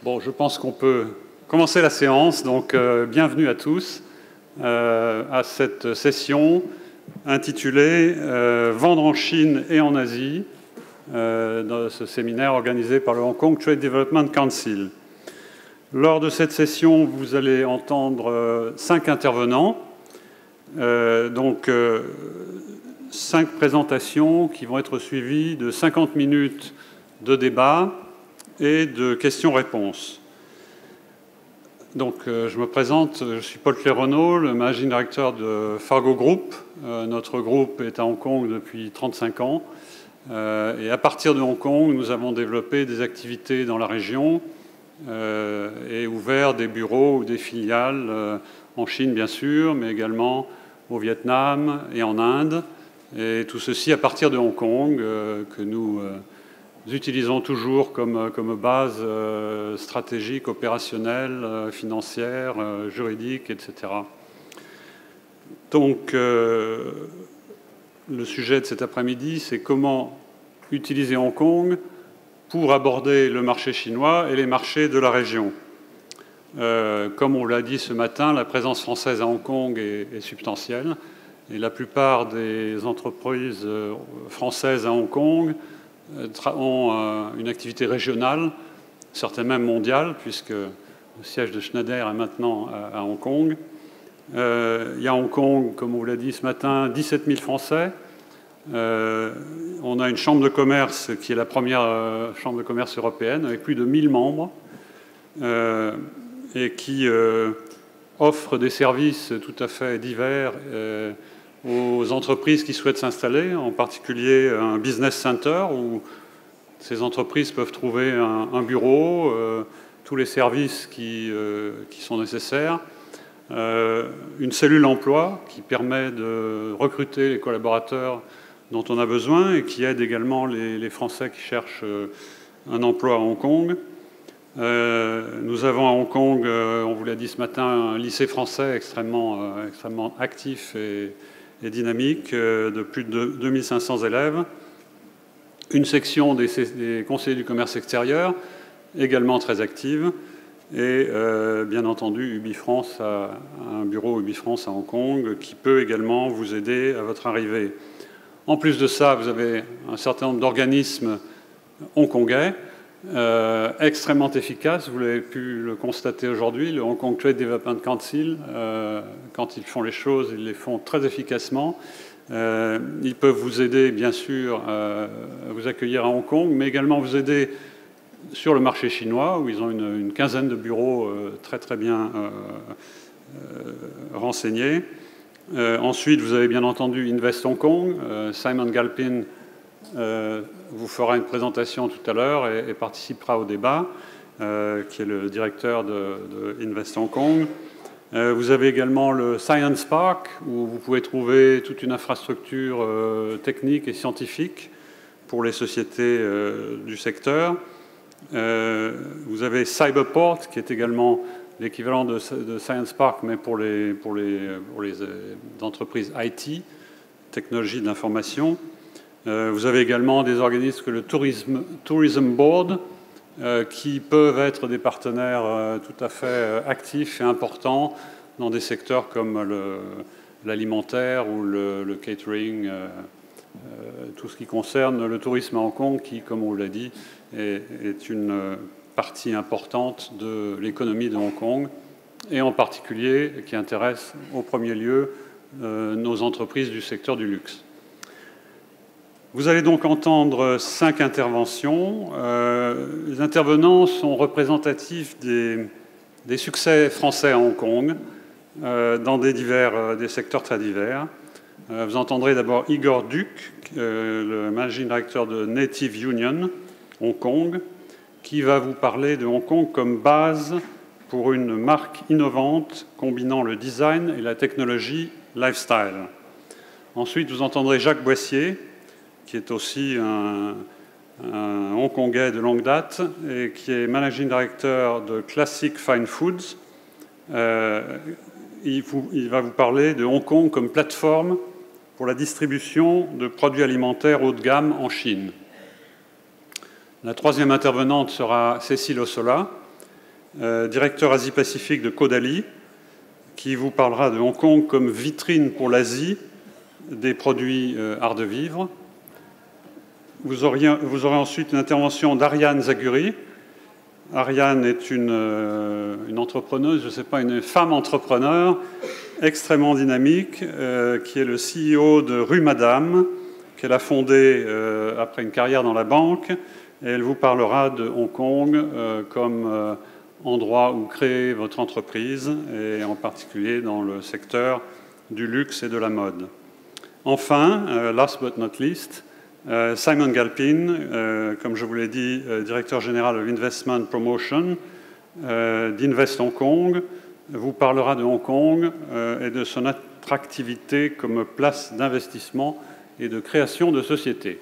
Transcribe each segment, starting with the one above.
Bon, je pense qu'on peut commencer la séance, donc bienvenue à tous à cette session intitulée Vendre en Chine et en Asie, dans ce séminaire organisé par le Hong Kong Trade Development Council. Lors de cette session, vous allez entendre 5 intervenants, 5 présentations qui vont être suivies de 50 minutes de débat et de questions-réponses. Donc, je me présente, je suis Paul Cléronneau, le managing director de Fargo Group. Notre groupe est à Hong Kong depuis 35 ans. Et à partir de Hong Kong, nous avons développé des activités dans la région et ouvert des bureaux ou des filiales en Chine, bien sûr, mais également au Vietnam et en Inde. Et tout ceci à partir de Hong Kong, que nous utilisons toujours comme base stratégique, opérationnelle, financière, juridique, etc. Donc, le sujet de cet après-midi, c'est comment utiliser Hong Kong pour aborder le marché chinois et les marchés de la région. Comme on l'a dit ce matin, la présence française à Hong Kong est substantielle et la plupart des entreprises françaises à Hong Kong ont une activité régionale, certaines même mondiale, puisque le siège de Schneider est maintenant à Hong Kong. Il y a à Hong Kong, comme on vous l'a dit ce matin, 17 000 Français. On a une chambre de commerce qui est la première chambre de commerce européenne, avec plus de 1000 membres, et qui offre des services tout à fait divers aux entreprises qui souhaitent s'installer, en particulier un business center où ces entreprises peuvent trouver un bureau, tous les services qui sont nécessaires, une cellule emploi qui permet de recruter les collaborateurs dont on a besoin et qui aide également les Français qui cherchent un emploi à Hong Kong. Nous avons à Hong Kong, on vous l'a dit ce matin, un lycée français extrêmement actif et dynamique de plus de 2500 élèves, une section des conseillers du commerce extérieur, également très active, et bien entendu UbiFrance a un bureau UbiFrance à Hong Kong qui peut également vous aider à votre arrivée. En plus de ça, vous avez un certain nombre d'organismes hongkongais extrêmement efficaces, vous l'avez pu le constater aujourd'hui, le Hong Kong Trade Development Council, quand ils font les choses, ils les font très efficacement. Ils peuvent vous aider, bien sûr, à vous accueillir à Hong Kong, mais également vous aider sur le marché chinois, où ils ont une quinzaine de bureaux très très bien renseignés. Ensuite, vous avez bien entendu Invest Hong Kong. Simon Galpin vous fera une présentation tout à l'heure et participera au débat, qui est le directeur de Invest Hong Kong. Vous avez également le Science Park, où vous pouvez trouver toute une infrastructure technique et scientifique pour les sociétés du secteur. Vous avez Cyberport, qui est également l'équivalent de Science Park, mais pour les entreprises IT, technologie de l'information. Vous avez également des organismes que le Tourism Board, qui peuvent être des partenaires tout à fait actifs et importants dans des secteurs comme l'alimentaire ou le catering, tout ce qui concerne le tourisme à Hong Kong, qui, comme on l'a dit, est une partie importante de l'économie de Hong Kong, et en particulier qui intéresse au premier lieu nos entreprises du secteur du luxe. Vous allez donc entendre 5 interventions. Les intervenants sont représentatifs des succès français à Hong Kong dans des secteurs très divers. Vous entendrez d'abord Igor Duc, le managing director de Native Union Hong Kong, qui va vous parler de Hong Kong comme base pour une marque innovante combinant le design et la technologie lifestyle. Ensuite, vous entendrez Jacques Boissier, qui est aussi un Hongkongais de longue date et qui est managing director de Classic Fine Foods. Il va vous parler de Hong Kong comme plateforme pour la distribution de produits alimentaires haut de gamme en Chine. La troisième intervenante sera Cécile Ossola, directeur Asie-Pacifique de Caudalie, qui vous parlera de Hong Kong comme vitrine pour l'Asie des produits art de vivre. Vous aurez ensuite une intervention d'Ariane Zaguri. Ariane est une entrepreneuse, je ne sais pas, une femme entrepreneur extrêmement dynamique, qui est le CEO de Rue Madame, qu'elle a fondé après une carrière dans la banque. Et elle vous parlera de Hong Kong comme endroit où créer votre entreprise, et en particulier dans le secteur du luxe et de la mode. Enfin, last but not least, Simon Galpin, comme je vous l'ai dit, directeur général of Investment Promotion d'Invest Hong Kong, vous parlera de Hong Kong et de son attractivité comme place d'investissement et de création de sociétés.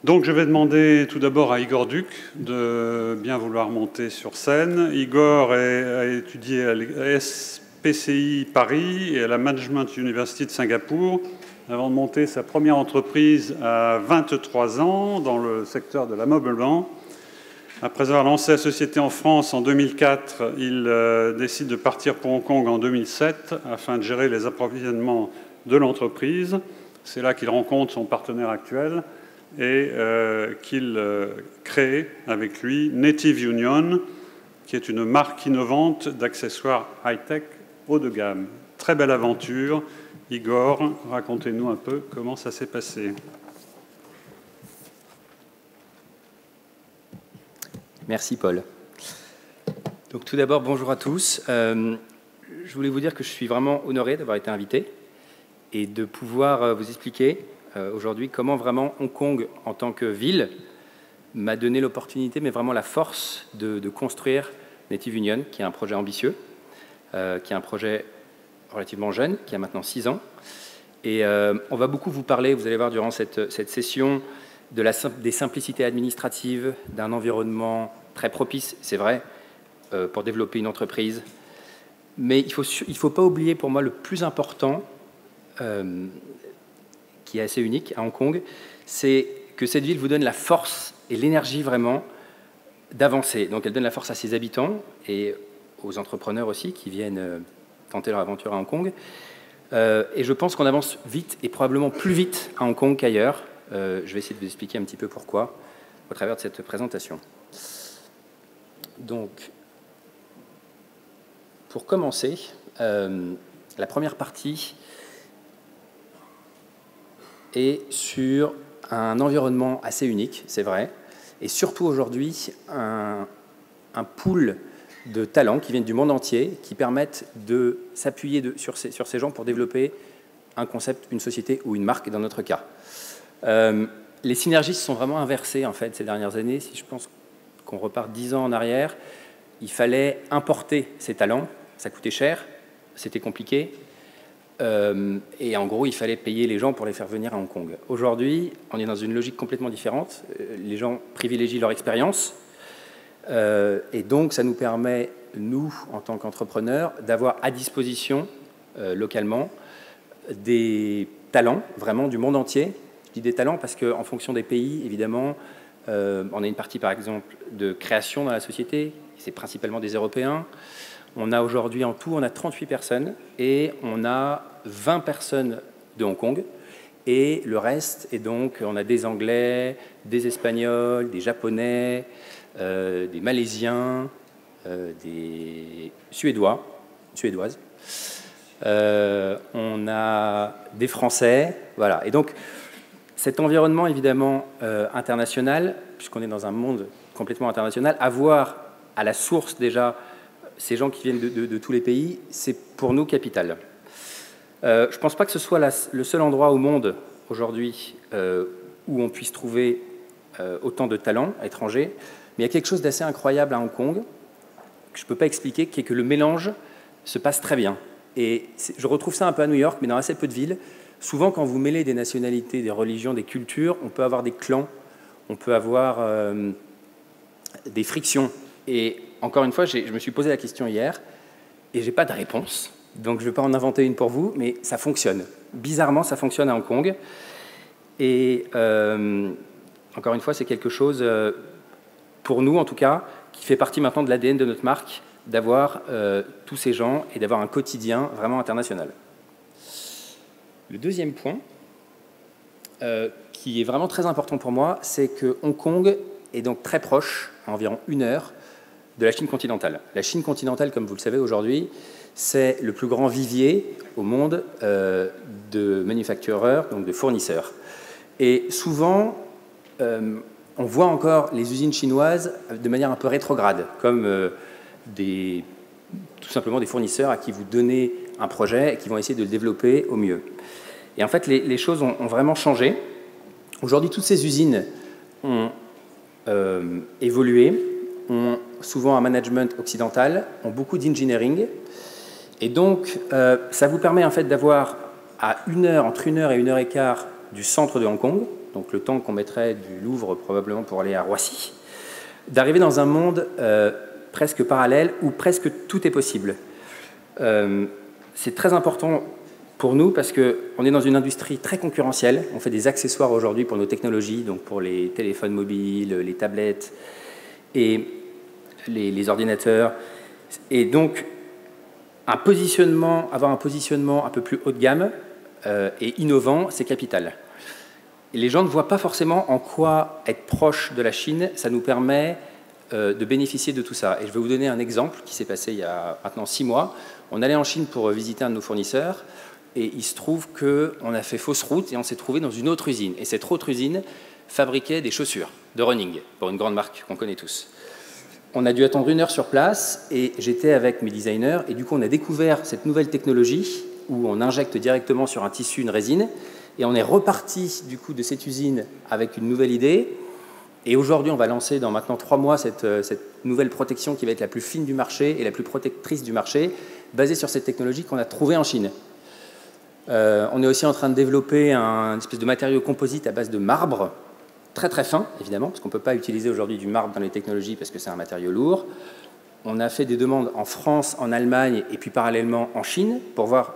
Donc je vais demander tout d'abord à Igor Duc de bien vouloir monter sur scène. Igor a étudié à l'SPCI Paris et à la Management University de Singapour avant de monter sa première entreprise à 23 ans dans le secteur de l'ameublement. Après avoir lancé la société en France en 2004, il décide de partir pour Hong Kong en 2007 afin de gérer les approvisionnements de l'entreprise. C'est là qu'il rencontre son partenaire actuel et qu'il crée avec lui Native Union, qui est une marque innovante d'accessoires high-tech haut de gamme. Très belle aventure. Igor, racontez-nous un peu comment ça s'est passé. Merci Paul. Donc tout d'abord, bonjour à tous. Je voulais vous dire que je suis vraiment honoré d'avoir été invité et de pouvoir vous expliquer aujourd'hui comment vraiment Hong Kong en tant que ville m'a donné l'opportunité, mais vraiment la force de construire Native Union, qui est un projet ambitieux, qui est un projet relativement jeune, qui a maintenant 6 ans. Et on va beaucoup vous parler, vous allez voir durant cette session, des simplicités administratives, d'un environnement très propice, c'est vrai, pour développer une entreprise. Mais il faut pas oublier, pour moi, le plus important, qui est assez unique à Hong Kong, c'est que cette ville vous donne la force et l'énergie vraiment d'avancer. Donc elle donne la force à ses habitants et aux entrepreneurs aussi qui viennent tenter leur aventure à Hong Kong. Et je pense qu'on avance vite et probablement plus vite à Hong Kong qu'ailleurs. Je vais essayer de vous expliquer un petit peu pourquoi au travers de cette présentation. Donc, pour commencer, la première partie est sur un environnement assez unique, c'est vrai, et surtout aujourd'hui un pool de talents qui viennent du monde entier, qui permettent de s'appuyer sur ces gens pour développer un concept, une société ou une marque dans notre cas. Les synergies se sont vraiment inversées en fait ces dernières années. Si je pense qu'on repart 10 ans en arrière, il fallait importer ces talents, ça coûtait cher, c'était compliqué, et en gros il fallait payer les gens pour les faire venir à Hong Kong. Aujourd'hui, on est dans une logique complètement différente. Les gens privilégient leur expérience, et donc ça nous permet, nous, en tant qu'entrepreneurs, d'avoir à disposition localement des talents vraiment du monde entier. Je dis des talents parce qu'en fonction des pays, évidemment, on a une partie, par exemple, de création dans la société, c'est principalement des Européens. On a aujourd'hui en tout, on a 38 personnes et on a 20 personnes de Hong Kong. Et le reste, et donc, on a des Anglais, des Espagnols, des Japonais, des Malaisiens, des Suédoises. On a des Français, voilà. Et donc, cet environnement, évidemment, international, puisqu'on est dans un monde complètement international, avoir à la source déjà ces gens qui viennent de tous les pays, c'est pour nous capital. Je ne pense pas que ce soit le seul endroit au monde aujourd'hui où on puisse trouver autant de talents étrangers, mais il y a quelque chose d'assez incroyable à Hong Kong, que je ne peux pas expliquer, qui est que le mélange se passe très bien. Et je retrouve ça un peu à New York, mais dans assez peu de villes. Souvent, quand vous mêlez des nationalités, des religions, des cultures, on peut avoir des clans, on peut avoir des frictions. Et encore une fois, je me suis posé la question hier, et je n'ai pas de réponse. Donc, je ne vais pas en inventer une pour vous, mais ça fonctionne. Bizarrement, ça fonctionne à Hong Kong. Et encore une fois, c'est quelque chose, pour nous en tout cas, qui fait partie maintenant de l'ADN de notre marque, d'avoir tous ces gens et d'avoir un quotidien vraiment international. Le deuxième point, qui est vraiment très important pour moi, c'est que Hong Kong est donc très proche, à environ 1 heure, de la Chine continentale. La Chine continentale, comme vous le savez aujourd'hui, c'est le plus grand vivier au monde de manufactureurs, donc de fournisseurs. Et souvent, on voit encore les usines chinoises de manière un peu rétrograde, comme tout simplement des fournisseurs à qui vous donnez un projet et qui vont essayer de le développer au mieux. Et en fait, les choses ont vraiment changé. Aujourd'hui, toutes ces usines ont évolué, ont souvent un management occidental, ont beaucoup d'engineering. Et donc, ça vous permet en fait d'avoir à 1 heure, entre 1 heure et 1 heure et quart du centre de Hong Kong, donc le temps qu'on mettrait du Louvre probablement pour aller à Roissy, d'arriver dans un monde presque parallèle où presque tout est possible. C'est très important pour nous parce qu'on est dans une industrie très concurrentielle. On fait des accessoires aujourd'hui pour nos technologies, donc pour les téléphones mobiles, les tablettes et les ordinateurs. Et donc, avoir un positionnement un peu plus haut de gamme et innovant, c'est capital. Et les gens ne voient pas forcément en quoi être proche de la Chine, ça nous permet de bénéficier de tout ça. Et je vais vous donner un exemple qui s'est passé il y a maintenant 6 mois. On allait en Chine pour visiter un de nos fournisseurs et il se trouve qu'on a fait fausse route et on s'est trouvé dans une autre usine. Et cette autre usine fabriquait des chaussures de running pour une grande marque qu'on connaît tous. On a dû attendre 1 heure sur place et j'étais avec mes designers et du coup on a découvert cette nouvelle technologie où on injecte directement sur un tissu une résine et on est reparti du coup de cette usine avec une nouvelle idée et aujourd'hui on va lancer dans maintenant 3 mois cette nouvelle protection qui va être la plus fine du marché et la plus protectrice du marché basée sur cette technologie qu'on a trouvée en Chine. On est aussi en train de développer une espèce de matériau composite à base de marbre très très fin, évidemment, parce qu'on ne peut pas utiliser aujourd'hui du marbre dans les technologies parce que c'est un matériau lourd. On a fait des demandes en France, en Allemagne et puis parallèlement en Chine pour voir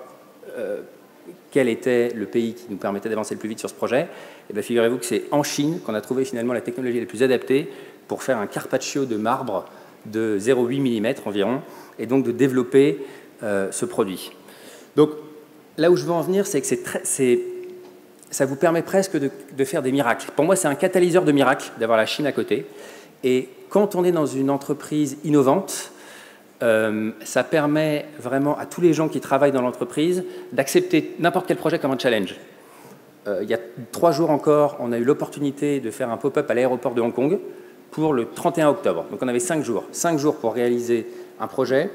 quel était le pays qui nous permettait d'avancer le plus vite sur ce projet. Et bien, figurez-vous que c'est en Chine qu'on a trouvé finalement la technologie la plus adaptée pour faire un carpaccio de marbre de 0,8 mm environ et donc de développer ce produit. Donc là où je veux en venir, c'est que ça vous permet presque de faire des miracles. Pour moi, c'est un catalyseur de miracles d'avoir la Chine à côté. Et quand on est dans une entreprise innovante, ça permet vraiment à tous les gens qui travaillent dans l'entreprise d'accepter n'importe quel projet comme un challenge. Il y a 3 jours encore, on a eu l'opportunité de faire un pop-up à l'aéroport de Hong Kong pour le 31 octobre. Donc on avait 5 jours. 5 jours pour réaliser un projet,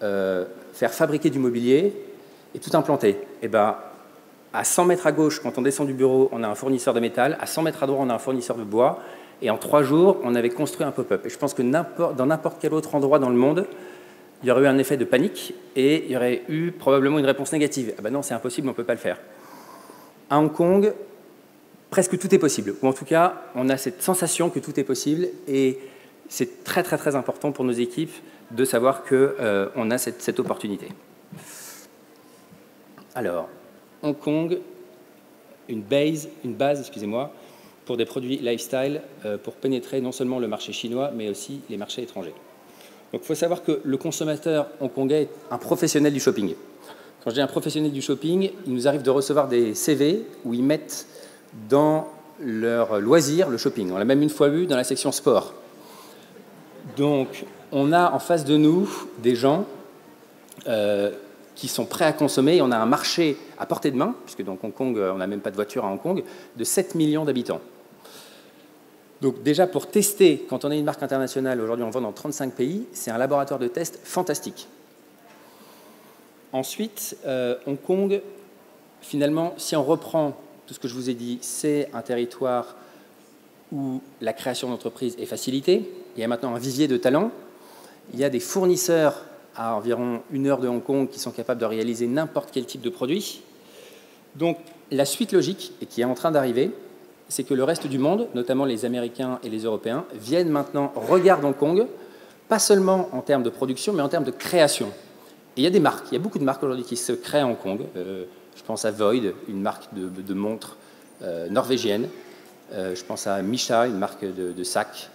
faire fabriquer du mobilier et tout implanter. Et ben, à 100 mètres à gauche, quand on descend du bureau, on a un fournisseur de métal. À 100 mètres à droite, on a un fournisseur de bois. Et en 3 jours, on avait construit un pop-up. Et je pense que dans n'importe quel autre endroit dans le monde, il y aurait eu un effet de panique et il y aurait eu probablement une réponse négative. Ah ben non, c'est impossible, on ne peut pas le faire. À Hong Kong, presque tout est possible. Ou en tout cas, on a cette sensation que tout est possible. Et c'est très, très, très important pour nos équipes de savoir qu'on a cette opportunité. Alors, Hong Kong, une base, pour des produits lifestyle, pour pénétrer non seulement le marché chinois, mais aussi les marchés étrangers. Donc il faut savoir que le consommateur hongkongais est un professionnel du shopping. Quand je dis un professionnel du shopping, il nous arrive de recevoir des CV où ils mettent dans leur loisir le shopping. On l'a même une fois vu dans la section sport. Donc on a en face de nous des gens qui sont prêts à consommer. Et on a un marché à portée de main, puisque dans Hong Kong, on n'a même pas de voiture à Hong Kong, de 7 millions d'habitants. Donc déjà, pour tester, quand on est une marque internationale, aujourd'hui on vend dans 35 pays, c'est un laboratoire de test fantastique. Ensuite, Hong Kong, finalement, si on reprend tout ce que je vous ai dit, c'est un territoire où la création d'entreprises est facilitée. Il y a maintenant un vivier de talents. Il y a des fournisseurs à environ 1 heure de Hong Kong qui sont capables de réaliser n'importe quel type de produit. Donc la suite logique, et qui est en train d'arriver, c'est que le reste du monde, notamment les Américains et les Européens, viennent maintenant, regardent Hong Kong, pas seulement en termes de production, mais en termes de création. Et il y a des marques, il y a beaucoup de marques aujourd'hui qui se créent à Hong Kong. Je pense à Void, une marque de montres norvégienne. Je pense à Misha, une marque de sacs,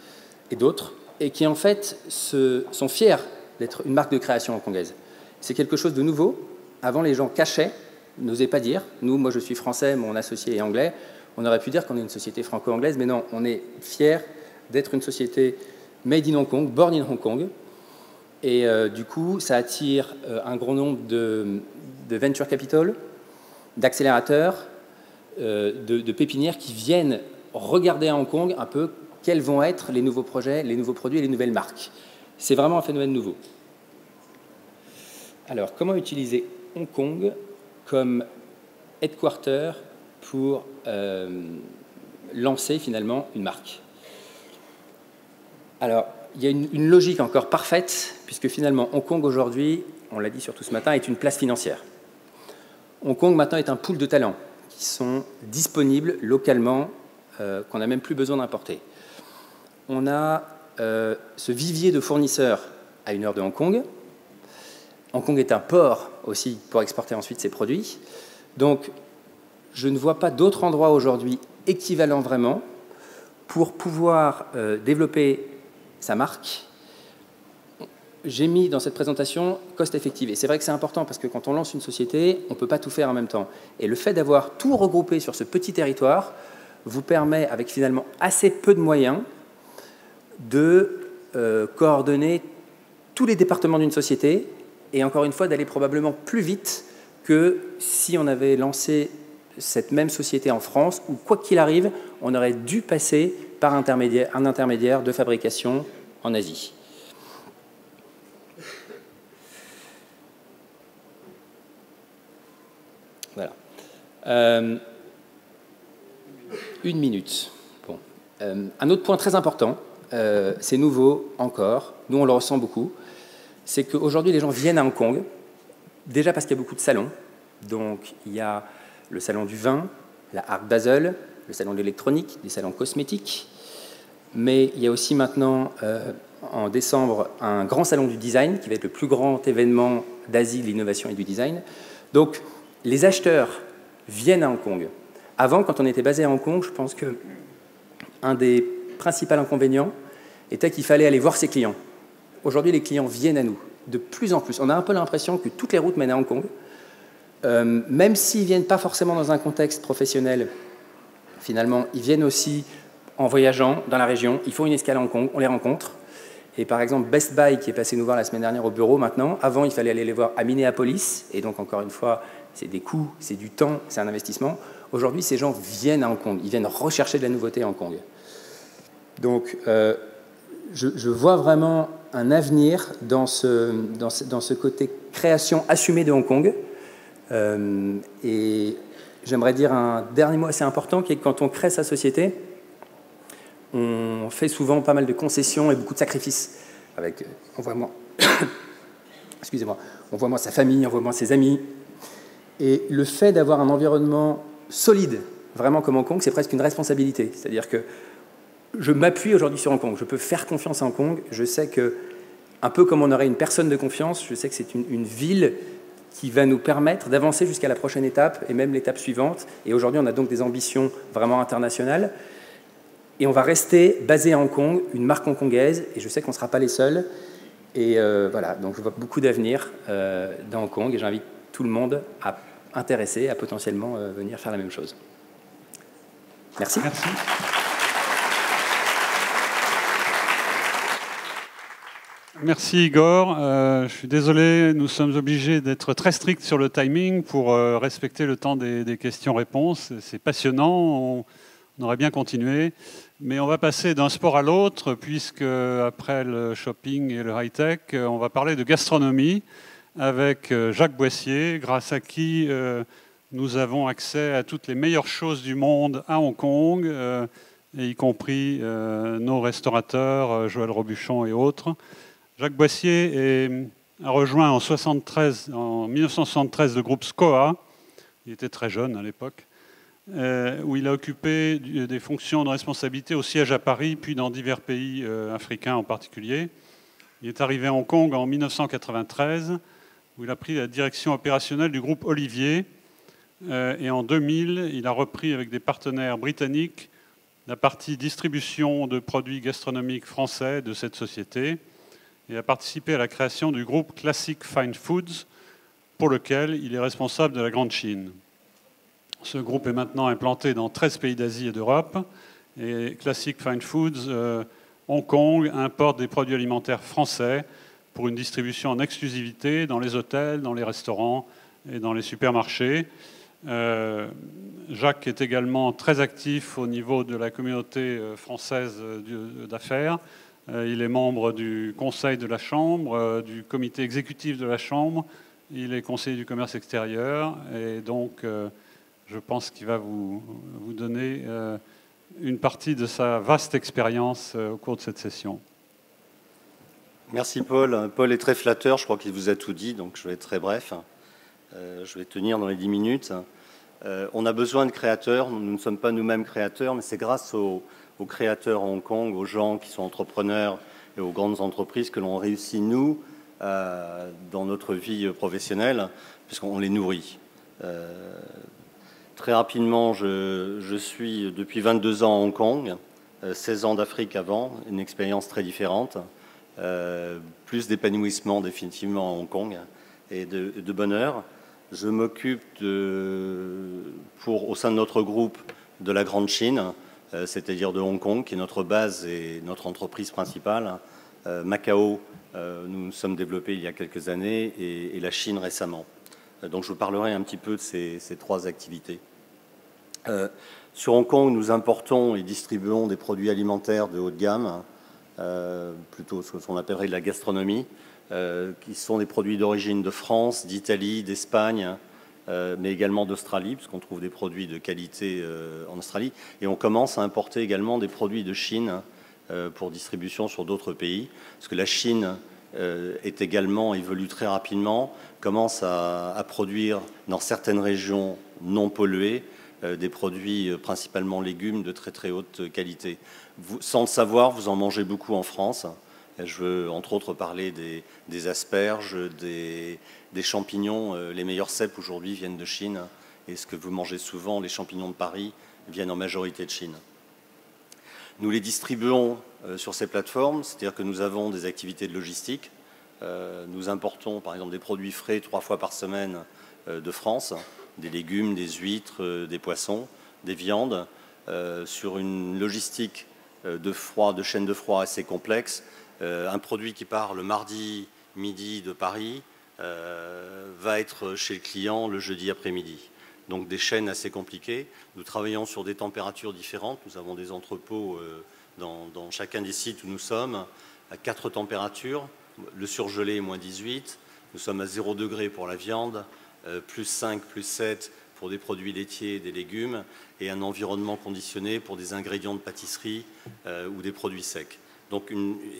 et d'autres. et qui en fait sont fiers d'être une marque de création hongkongaise. C'est quelque chose de nouveau. Avant, les gens cachaient, n'osaient pas dire. Nous, moi je suis français, mon associé est anglais. On aurait pu dire qu'on est une société franco-anglaise, mais non, on est fiers d'être une société made in Hong Kong, born in Hong Kong. Et du coup, ça attire un grand nombre de venture capital, d'accélérateurs, de pépinières qui viennent regarder à Hong Kong un peu quels vont être les nouveaux projets, les nouveaux produits et les nouvelles marques. C'est vraiment un phénomène nouveau. Alors, comment utiliser Hong Kong comme headquarter pour lancer finalement une marque? Alors, il y a une logique encore parfaite, puisque finalement Hong Kong aujourd'hui, on l'a dit surtout ce matin, est une place financière. Hong Kong maintenant est un pool de talents qui sont disponibles localement, qu'on n'a même plus besoin d'importer. On a ce vivier de fournisseurs à 1 heure de Hong Kong. Hong Kong est un port aussi pour exporter ensuite ses produits. Donc, je ne vois pas d'autre endroit aujourd'hui équivalent vraiment pour pouvoir développer sa marque. J'ai mis dans cette présentation cost-effective. Et c'est vrai que c'est important parce que quand on lance une société, on ne peut pas tout faire en même temps. Et le fait d'avoir tout regroupé sur ce petit territoire vous permet, avec finalement assez peu de moyens, de coordonner tous les départements d'une société et encore une fois d'aller probablement plus vite que si on avait lancé cette même société en France où, quoi qu'il arrive, on aurait dû passer par un intermédiaire de fabrication en Asie. Voilà. 1 minute. Bon. Un autre point très important, c'est nouveau encore, nous on le ressent beaucoup, c'est qu'aujourd'hui les gens viennent à Hong Kong, déjà parce qu'il y a beaucoup de salons. Donc il y a le salon du vin, la Art Basel, le salon de l'électronique, des salons cosmétiques, mais il y a aussi maintenant, en décembre, un grand salon du design, qui va être le plus grand événement d'Asie de l'innovation et du design. Donc les acheteurs viennent à Hong Kong. Avant, quand on était basé à Hong Kong, je pense qu'un des principaux inconvénients était qu'il fallait aller voir ses clients. Aujourd'hui, les clients viennent à nous, de plus en plus. On a un peu l'impression que toutes les routes mènent à Hong Kong. Même s'ils ne viennent pas forcément dans un contexte professionnel, finalement, ils viennent aussi en voyageant dans la région. Ils font une escale à Hong Kong, on les rencontre. Et par exemple, Best Buy, qui est passé nous voir la semaine dernière au bureau maintenant, avant, il fallait aller les voir à Minneapolis. Et donc, encore une fois, c'est des coûts, c'est du temps, c'est un investissement. Aujourd'hui, ces gens viennent à Hong Kong. Ils viennent rechercher de la nouveauté à Hong Kong. Donc, je vois vraiment un avenir dans ce côté création assumée de Hong Kong. Et j'aimerais dire un dernier mot assez important, qui est que quand on crée sa société, on fait souvent pas mal de concessions et beaucoup de sacrifices. On voit moins sa famille, on voit moins ses amis. Et le fait d'avoir un environnement solide, vraiment comme Hong Kong, c'est presque une responsabilité. C'est-à-dire que je m'appuie aujourd'hui sur Hong Kong. Je peux faire confiance à Hong Kong. Je sais que, un peu comme on aurait une personne de confiance, je sais que c'est une ville qui va nous permettre d'avancer jusqu'à la prochaine étape et même l'étape suivante. Et aujourd'hui, on a donc des ambitions vraiment internationales. Et on va rester basé à Hong Kong, une marque hongkongaise, et je sais qu'on ne sera pas les seuls. Et voilà, donc je vois beaucoup d'avenir dans Hong Kong, et j'invite tout le monde à intéresser, à potentiellement venir faire la même chose. Merci. Merci. Merci Igor. Je suis désolé, nous sommes obligés d'être très stricts sur le timing pour respecter le temps des questions-réponses. C'est passionnant, on aurait bien continué. Mais on va passer d'un sport à l'autre, puisque après le shopping et le high-tech, on va parler de gastronomie avec Jacques Boissier, grâce à qui nous avons accès à toutes les meilleures choses du monde à Hong Kong, et y compris nos restaurateurs, Joël Robuchon et autres. Jacques Boissier a rejoint en 1973 le groupe SCOA, il était très jeune à l'époque, où il a occupé des fonctions de responsabilité au siège à Paris, puis dans divers pays africains en particulier. Il est arrivé à Hong Kong en 1993, où il a pris la direction opérationnelle du groupe Olivier. Et en 2000, il a repris avec des partenaires britanniques la partie distribution de produits gastronomiques français de cette société et a participé à la création du groupe Classic Fine Foods, pour lequel il est responsable de la Grande Chine. Ce groupe est maintenant implanté dans 13 pays d'Asie et d'Europe, et Classic Fine Foods, Hong Kong, importe des produits alimentaires français pour une distribution en exclusivité dans les hôtels, dans les restaurants et dans les supermarchés. Jacques est également très actif au niveau de la communauté française d'affaires. Il est membre du conseil de la Chambre, du comité exécutif de la Chambre. Il est conseiller du commerce extérieur. Et donc, je pense qu'il va vous donner une partie de sa vaste expérience au cours de cette session. Merci Paul. Paul est très flatteur. Je crois qu'il vous a tout dit, donc je vais être très bref. Je vais tenir dans les 10 minutes. On a besoin de créateurs. Nous ne sommes pas nous-mêmes créateurs, mais c'est grâce aux créateurs à Hong Kong, aux gens qui sont entrepreneurs et aux grandes entreprises que l'on réussit, nous, dans notre vie professionnelle, puisqu'on les nourrit. Très rapidement, je suis depuis 22 ans à Hong Kong, 16 ans d'Afrique avant, une expérience très différente, plus d'épanouissement définitivement à Hong Kong et de bonheur. Je m'occupe au sein de notre groupe de la Grande Chine, c'est-à-dire de Hong Kong, qui est notre base et notre entreprise principale. Macao, nous nous sommes développés il y a quelques années, et la Chine récemment. Donc je vous parlerai un petit peu de ces 3 activités. Sur Hong Kong, nous importons et distribuons des produits alimentaires de haut de gamme, plutôt ce qu'on appellerait de la gastronomie, qui sont des produits d'origine de France, d'Italie, d'Espagne, mais également d'Australie, puisqu'on trouve des produits de qualité en Australie. Et on commence à importer également des produits de Chine pour distribution sur d'autres pays, parce que la Chine évolue très rapidement, commence à produire dans certaines régions non polluées des produits principalement légumes de très très haute qualité. Sans le savoir, vous en mangez beaucoup en France. Je veux entre autres parler des asperges, des champignons. Les meilleurs cèpes aujourd'hui viennent de Chine. Et ce que vous mangez souvent, les champignons de Paris, viennent en majorité de Chine. Nous les distribuons sur ces plateformes, c'est-à-dire que nous avons des activités de logistique. Nous importons par exemple des produits frais 3 fois par semaine de France, des légumes, des huîtres, des poissons, des viandes, sur une logistique de chaîne de froid assez complexe. Un produit qui part le mardi midi de Paris va être chez le client le jeudi après-midi. Donc des chaînes assez compliquées. Nous travaillons sur des températures différentes. Nous avons des entrepôts dans chacun des sites où nous sommes à 4 températures. Le surgelé est moins 18. Nous sommes à 0 degré pour la viande, plus 5, plus 7 pour des produits laitiers et des légumes, et un environnement conditionné pour des ingrédients de pâtisserie ou des produits secs. Donc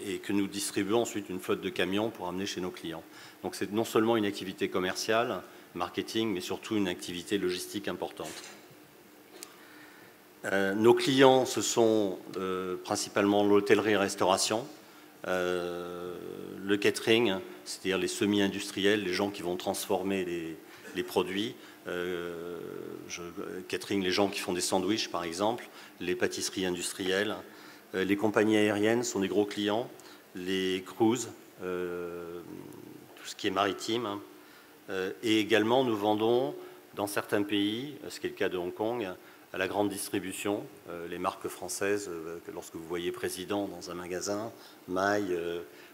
et que nous distribuons ensuite une flotte de camions pour amener chez nos clients. Donc c'est non seulement une activité commerciale, marketing, mais surtout une activité logistique importante. Nos clients, ce sont principalement l'hôtellerie et restauration, le catering, c'est-à-dire les semi-industriels, les gens qui vont transformer les produits, catering, les gens qui font des sandwichs par exemple, les pâtisseries industrielles, les compagnies aériennes sont des gros clients, les cruises, tout ce qui est maritime, et également nous vendons dans certains pays, ce qui est le cas de Hong Kong, à la grande distribution, les marques françaises, lorsque vous voyez Président dans un magasin, Maille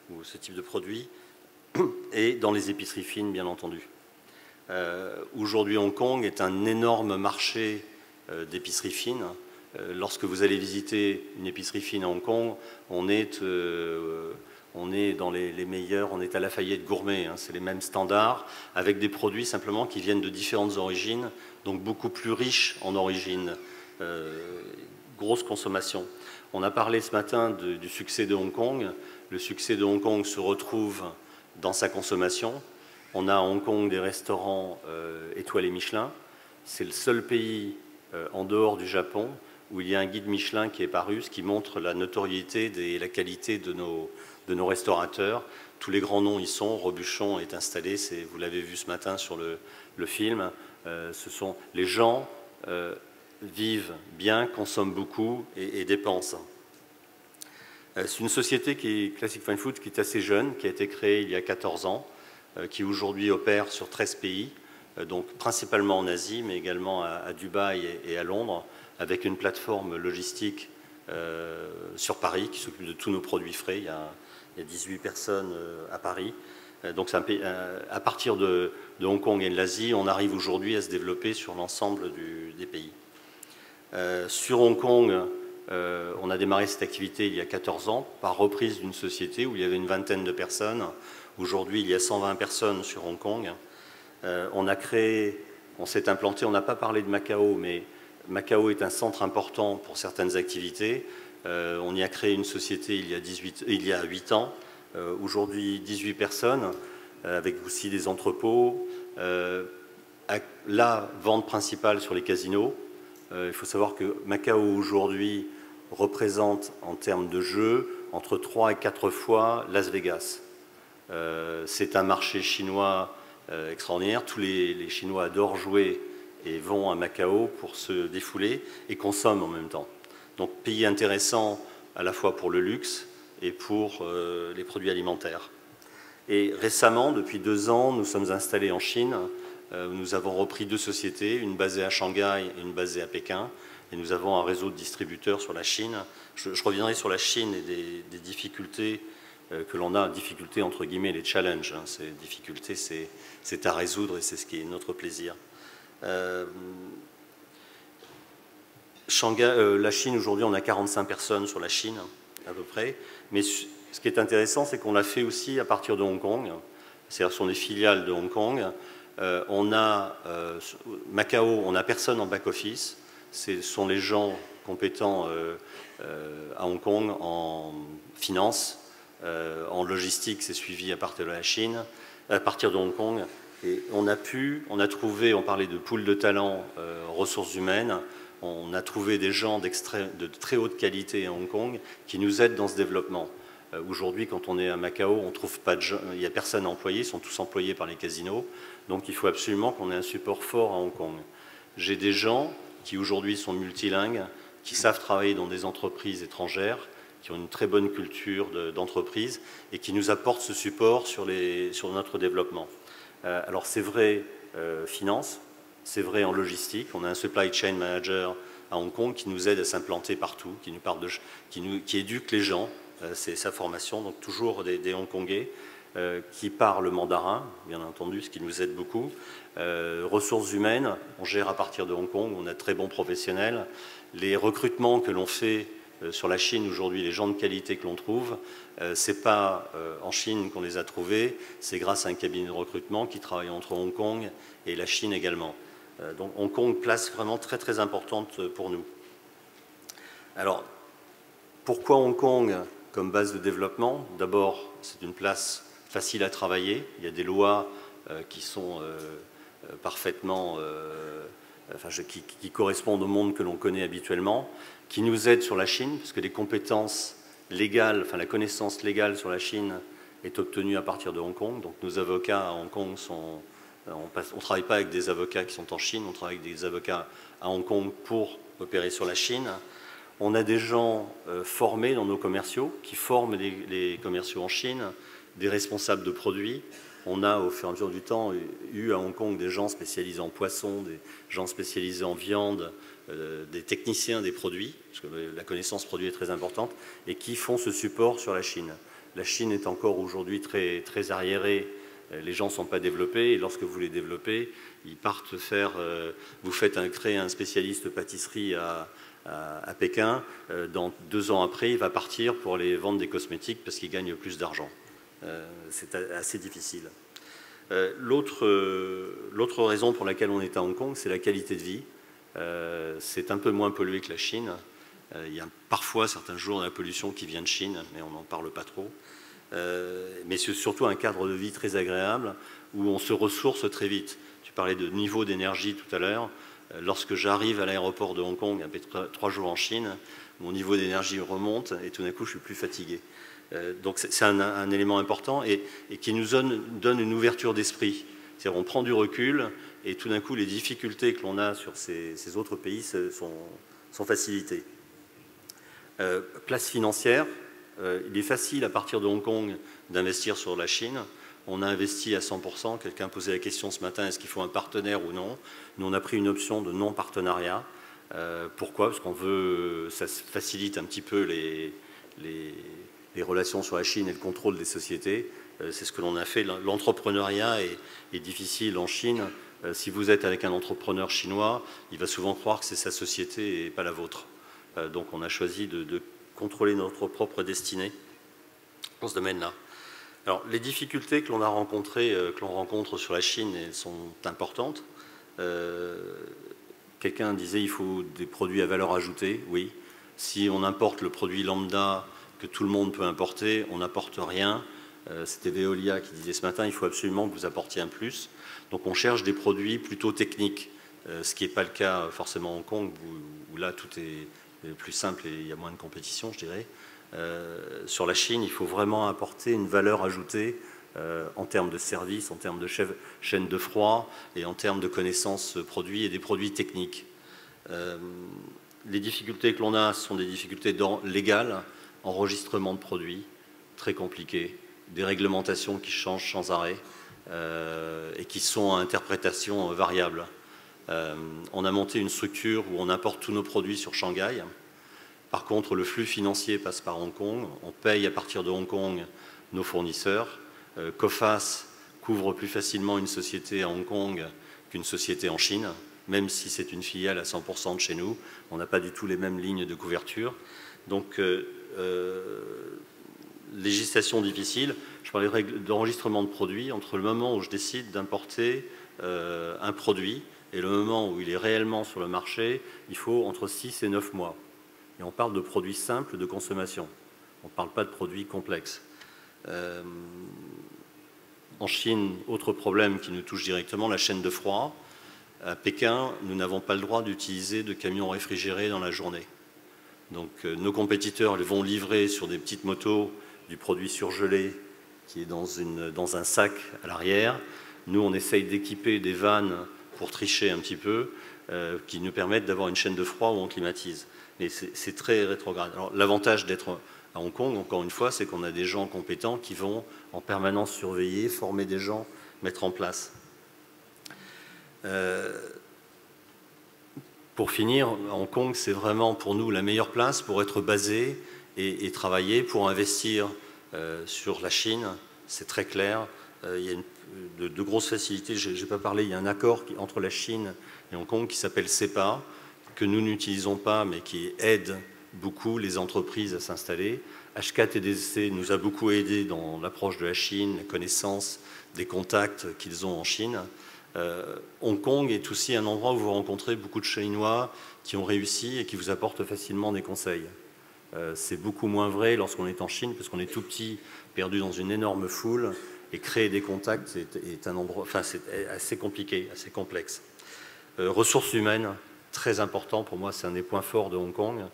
ou ce type de produits, et dans les épiceries fines bien entendu. Aujourd'hui Hong Kong est un énorme marché d'épiceries fines. Lorsque vous allez visiter une épicerie fine à Hong Kong, on est dans les meilleurs, on est à Lafayette Gourmet, hein, c'est les mêmes standards, avec des produits simplement qui viennent de différentes origines, donc beaucoup plus riches en origine, grosse consommation. On a parlé ce matin du succès de Hong Kong. Le succès de Hong Kong se retrouve dans sa consommation. On a à Hong Kong des restaurants étoilés Michelin. C'est le seul pays en dehors du Japon où il y a un guide Michelin qui est paru, ce qui montre la notoriété et la qualité de nos restaurateurs. Tous les grands noms y sont. Robuchon est installé, vous l'avez vu ce matin sur le film. Ce sont les gens vivent bien, consomment beaucoup et dépensent. C'est une société qui est Classic Fine Foods, qui est assez jeune, qui a été créée il y a 14 ans, qui aujourd'hui opère sur 13 pays, donc principalement en Asie, mais également à Dubaï et à Londres, avec une plateforme logistique sur Paris qui s'occupe de tous nos produits frais. Il y a 18 personnes à Paris. Donc à partir de Hong Kong et de l'Asie, on arrive aujourd'hui à se développer sur l'ensemble des pays. Sur Hong Kong, on a démarré cette activité il y a 14 ans par reprise d'une société où il y avait une vingtaine de personnes. Aujourd'hui, il y a 120 personnes sur Hong Kong. On s'est implanté, on n'a pas parlé de Macao, mais Macao est un centre important pour certaines activités. On y a créé une société il y a 8 ans. Aujourd'hui, 18 personnes, avec aussi des entrepôts. La vente principale sur les casinos. Il faut savoir que Macao aujourd'hui représente en termes de jeux entre 3 et 4 fois Las Vegas. C'est un marché chinois extraordinaire. Tous les Chinois adorent jouer et vont à Macao pour se défouler et consomment en même temps. Donc pays intéressant à la fois pour le luxe et pour les produits alimentaires. Et récemment, depuis 2 ans, nous sommes installés en Chine. Nous avons repris 2 sociétés, une basée à Shanghai et une basée à Pékin. Et nous avons un réseau de distributeurs sur la Chine. Je reviendrai sur la Chine et des difficultés que l'on a, difficultés entre guillemets, les challenges. Ces difficultés, c'est à résoudre et c'est ce qui est notre plaisir. La Chine, aujourd'hui, on a 45 personnes sur la Chine, à peu près. Mais ce qui est intéressant, c'est qu'on l'a fait aussi à partir de Hong Kong. C'est-à-dire, ce sont des filiales de Hong Kong. Macao, on n'a personne en back-office. Ce sont les gens compétents à Hong Kong en finance, en logistique, c'est suivi à partir de la Chine, à partir de Hong Kong. Et on a trouvé, on parlait de pool de talents, ressources humaines, on a trouvé des gens de très haute qualité à Hong Kong qui nous aident dans ce développement. Aujourd'hui, quand on est à Macao, on trouve pas de gens, il n'y a personne à employer, ils sont tous employés par les casinos. Donc il faut absolument qu'on ait un support fort à Hong Kong. J'ai des gens qui aujourd'hui sont multilingues, qui savent travailler dans des entreprises étrangères, qui ont une très bonne culture d'entreprise et qui nous apportent ce support sur notre développement. Alors c'est vrai finance, c'est vrai en logistique. On a un supply chain manager à Hong Kong qui nous aide à s'implanter partout, qui éduque les gens, c'est sa formation, donc toujours des Hongkongais qui parlent mandarin, bien entendu, ce qui nous aide beaucoup. Ressources humaines, on gère à partir de Hong Kong, on a de très bons professionnels. Les recrutements que l'on fait sur la Chine aujourd'hui, les gens de qualité que l'on trouve, c'est pas en Chine qu'on les a trouvés, c'est grâce à un cabinet de recrutement qui travaille entre Hong Kong et la Chine également. Donc Hong Kong, place vraiment très très importante pour nous. Alors, pourquoi Hong Kong comme base de développement? D'abord, c'est une place facile à travailler, il y a des lois qui sont parfaitement, qui correspondent au monde que l'on connaît habituellement, qui nous aident sur la Chine, parce que les compétences légales, la connaissance légale sur la Chine est obtenue à partir de Hong Kong. Donc nos avocats à Hong Kong on ne travaille pas avec des avocats qui sont en Chine, on travaille avec des avocats à Hong Kong pour opérer sur la Chine. On a des gens formés dans nos commerciaux, qui forment les commerciaux en Chine, des responsables de produits. On a, au fur et à mesure du temps, eu à Hong Kong des gens spécialisés en poissons, des gens spécialisés en viande, des techniciens des produits, parce que la connaissance produit est très importante, et qui font ce support sur la Chine. La Chine est encore aujourd'hui très, très arriérée, les gens ne sont pas développés, et lorsque vous les développez, ils partent faire... vous créer un spécialiste pâtisserie à Pékin, dans 2 ans après, il va partir pour aller vendre des cosmétiques parce qu'il gagne plus d'argent. C'est assez difficile. L'autre raison pour laquelle on est à Hong Kong, c'est la qualité de vie. C'est un peu moins pollué que la Chine. Il y a parfois, certains jours, de la pollution qui vient de Chine, mais on n'en parle pas trop. Mais c'est surtout un cadre de vie très agréable où on se ressource très vite. Tu parlais de niveau d'énergie tout à l'heure. Lorsque j'arrive à l'aéroport de Hong Kong, après 3 jours en Chine, mon niveau d'énergie remonte et tout d'un coup, je suis plus fatigué. Donc c'est un élément important et qui nous donne une ouverture d'esprit. C'est-à-dire on prend du recul et tout d'un coup, les difficultés que l'on a sur ces autres pays sont facilitées. Place financière, il est facile à partir de Hong Kong d'investir sur la Chine. On a investi à 100%. Quelqu'un posait la question ce matin, est-ce qu'il faut un partenaire ou non? Nous, on a pris une option de non-partenariat. Pourquoi? Parce qu'on veut, ça facilite un petit peu les relations sur la Chine et le contrôle des sociétés. C'est ce que l'on a fait. L'entrepreneuriat est difficile en Chine. Si vous êtes avec un entrepreneur chinois, il va souvent croire que c'est sa société et pas la vôtre. Donc on a choisi de contrôler notre propre destinée dans ce domaine-là. Alors les difficultés que l'on a rencontrées, que l'on rencontre sur la Chine, elles sont importantes. Quelqu'un disait il faut des produits à valeur ajoutée. Oui. Si on importe le produit lambda que tout le monde peut importer, on n'apporte rien. C'était Veolia qui disait ce matin il faut absolument que vous apportiez un plus. Donc on cherche des produits plutôt techniques, ce qui n'est pas le cas forcément à Hong Kong, où là tout est plus simple et il y a moins de compétition, je dirais. Sur la Chine, il faut vraiment apporter une valeur ajoutée en termes de services, en termes de chaîne de froid et en termes de connaissances produits et des produits techniques. Les difficultés que l'on a sont des difficultés légales, enregistrement de produits, très compliqué, des réglementations qui changent sans arrêt et qui sont à interprétation variable. On a monté une structure où on importe tous nos produits sur Shanghai. Par contre, le flux financier passe par Hong Kong. On paye à partir de Hong Kong nos fournisseurs. Coface couvre plus facilement une société à Hong Kong qu'une société en Chine, même si c'est une filiale à 100% de chez nous. On n'a pas du tout les mêmes lignes de couverture. Donc, législation difficile. Je parlais d'enregistrement de produits. Entre le moment où je décide d'importer un produit et le moment où il est réellement sur le marché, il faut entre 6 et 9 mois. Et on parle de produits simples de consommation. On ne parle pas de produits complexes. En Chine, autre problème qui nous touche directement, la chaîne de froid. À Pékin, nous n'avons pas le droit d'utiliser de camions réfrigérés dans la journée. Donc nos compétiteurs vont livrer sur des petites motos du produit surgelé qui est dans un sac à l'arrière. Nous, on essaye d'équiper des vannes pour tricher un petit peu, qui nous permettent d'avoir une chaîne de froid où on climatise. Mais c'est très rétrograde. Alors l'avantage d'être à Hong Kong, encore une fois, c'est qu'on a des gens compétents qui vont en permanence surveiller, former des gens, mettre en place. Pour finir, Hong Kong, c'est vraiment pour nous la meilleure place pour être basé et travailler, pour investir sur la Chine. C'est très clair. Il y a de grosses facilités. Je n'ai pas parlé, il y a un accord entre la Chine et Hong Kong qui s'appelle CEPA, que nous n'utilisons pas, mais qui aide beaucoup les entreprises à s'installer. H4TDC nous a beaucoup aidé dans l'approche de la Chine, la connaissance des contacts qu'ils ont en Chine. Hong Kong est aussi un endroit où vous rencontrez beaucoup de Chinois qui ont réussi et qui vous apportent facilement des conseils. C'est beaucoup moins vrai lorsqu'on est en Chine, parce qu'on est tout petit, perdu dans une énorme foule, et créer des contacts est un endroit, enfin, c'est assez compliqué, assez complexe. Ressources humaines, très important pour moi, c'est un des points forts de Hong Kong.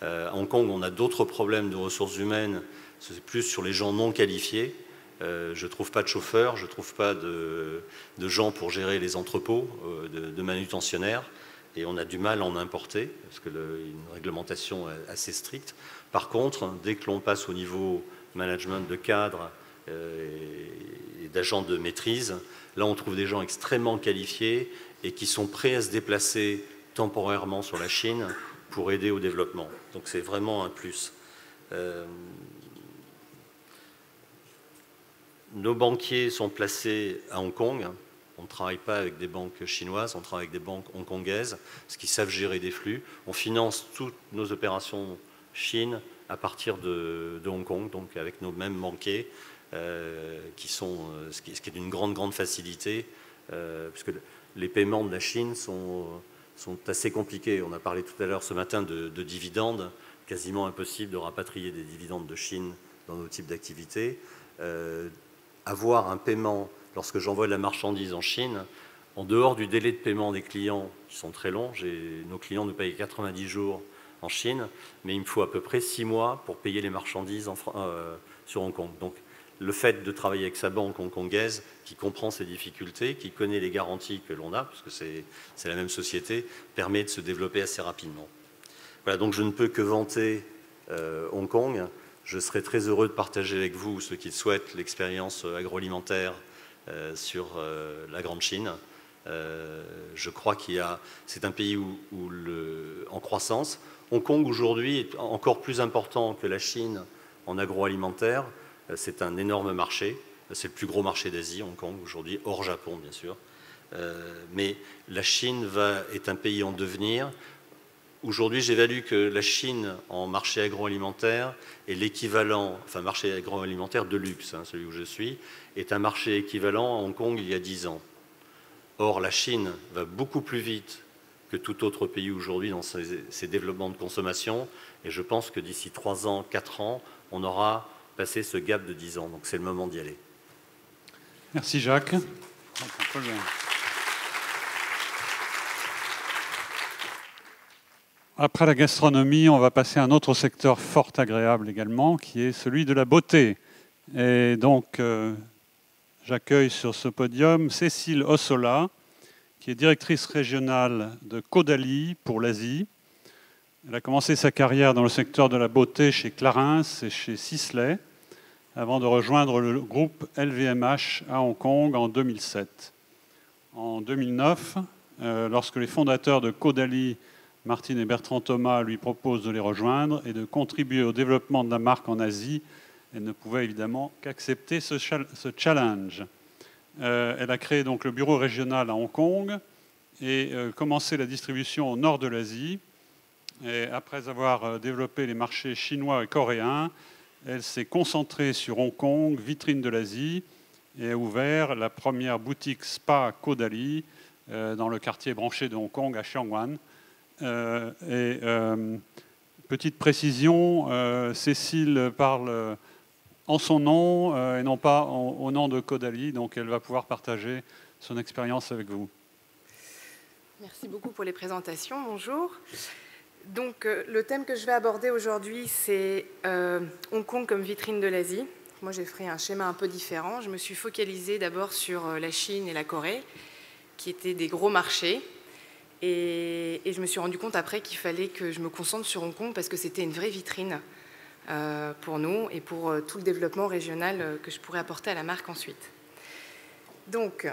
À Hong Kong, on a d'autres problèmes de ressources humaines, c'est plus sur les gens non qualifiés. Je ne trouve pas de chauffeurs, je ne trouve pas de gens pour gérer les entrepôts, de manutentionnaires, et on a du mal à en importer, parce qu'il y a une réglementation assez stricte. Par contre, dès que l'on passe au niveau management de cadre et d'agents de maîtrise, là on trouve des gens extrêmement qualifiés et qui sont prêts à se déplacer temporairement sur la Chine pour aider au développement. Donc c'est vraiment un plus. Nos banquiers sont placés à Hong Kong. On ne travaille pas avec des banques chinoises, on travaille avec des banques hongkongaises, parce qu'ils savent gérer des flux. On finance toutes nos opérations Chine à partir de Hong Kong, donc avec nos mêmes banquiers, ce qui est d'une grande facilité, puisque les paiements de la Chine sont assez compliqués. On a parlé tout à l'heure ce matin de dividendes, quasiment impossible de rapatrier des dividendes de Chine dans nos types d'activités. Avoir un paiement, lorsque j'envoie de la marchandise en Chine, en dehors du délai de paiement des clients, qui sont très longs, nos clients nous payent 90 jours en Chine, mais il me faut à peu près 6 mois pour payer les marchandises sur Hong Kong. Donc le fait de travailler avec sa banque hongkongaise, qui comprend ses difficultés, qui connaît les garanties que l'on a, puisque c'est la même société, permet de se développer assez rapidement. Voilà, donc je ne peux que vanter Hong Kong. Je serais très heureux de partager avec vous, ceux qui le souhaitent, l'expérience agroalimentaire sur la Grande Chine. Je crois c'est un pays en croissance. Hong Kong aujourd'hui est encore plus important que la Chine en agroalimentaire. C'est un énorme marché. C'est le plus gros marché d'Asie, Hong Kong aujourd'hui, hors Japon bien sûr. Mais la Chine est un pays en devenir. Aujourd'hui, j'évalue que la Chine en marché agroalimentaire est l'équivalent, enfin marché agroalimentaire de luxe, hein, celui où je suis, est un marché équivalent à Hong Kong il y a 10 ans. Or, la Chine va beaucoup plus vite que tout autre pays aujourd'hui dans ses développements de consommation. Et je pense que d'ici 3 ans, 4 ans, on aura passé ce gap de 10 ans. Donc c'est le moment d'y aller. Merci Jacques. Après la gastronomie, on va passer à un autre secteur fort agréable également, qui est celui de la beauté. Et donc, j'accueille sur ce podium Cécile Ossola, qui est directrice régionale de Caudalie pour l'Asie. Elle a commencé sa carrière dans le secteur de la beauté chez Clarins et chez Sisley, avant de rejoindre le groupe LVMH à Hong Kong en 2007. En 2009, lorsque les fondateurs de Caudalie, Martine et Bertrand Thomas, lui proposent de les rejoindre et de contribuer au développement de la marque en Asie, elle ne pouvait évidemment qu'accepter ce challenge. Elle a créé donc le bureau régional à Hong Kong et commencé la distribution au nord de l'Asie. Et après avoir développé les marchés chinois et coréens, elle s'est concentrée sur Hong Kong, vitrine de l'Asie, et a ouvert la première boutique spa Caudalie dans le quartier branché de Hong Kong à Sheung Wan. Petite précision, Cécile parle en son nom et non pas au nom de Caudalie, donc elle va pouvoir partager son expérience avec vous. Merci beaucoup pour les présentations. Bonjour. Donc, le thème que je vais aborder aujourd'hui, c'est Hong Kong comme vitrine de l'Asie. Moi, j'ai fait un schéma un peu différent. Je me suis focalisée d'abord sur la Chine et la Corée, qui étaient des gros marchés. Et je me suis rendu compte après qu'il fallait que je me concentre sur Hong Kong parce que c'était une vraie vitrine pour nous et pour tout le développement régional que je pourrais apporter à la marque ensuite. Donc,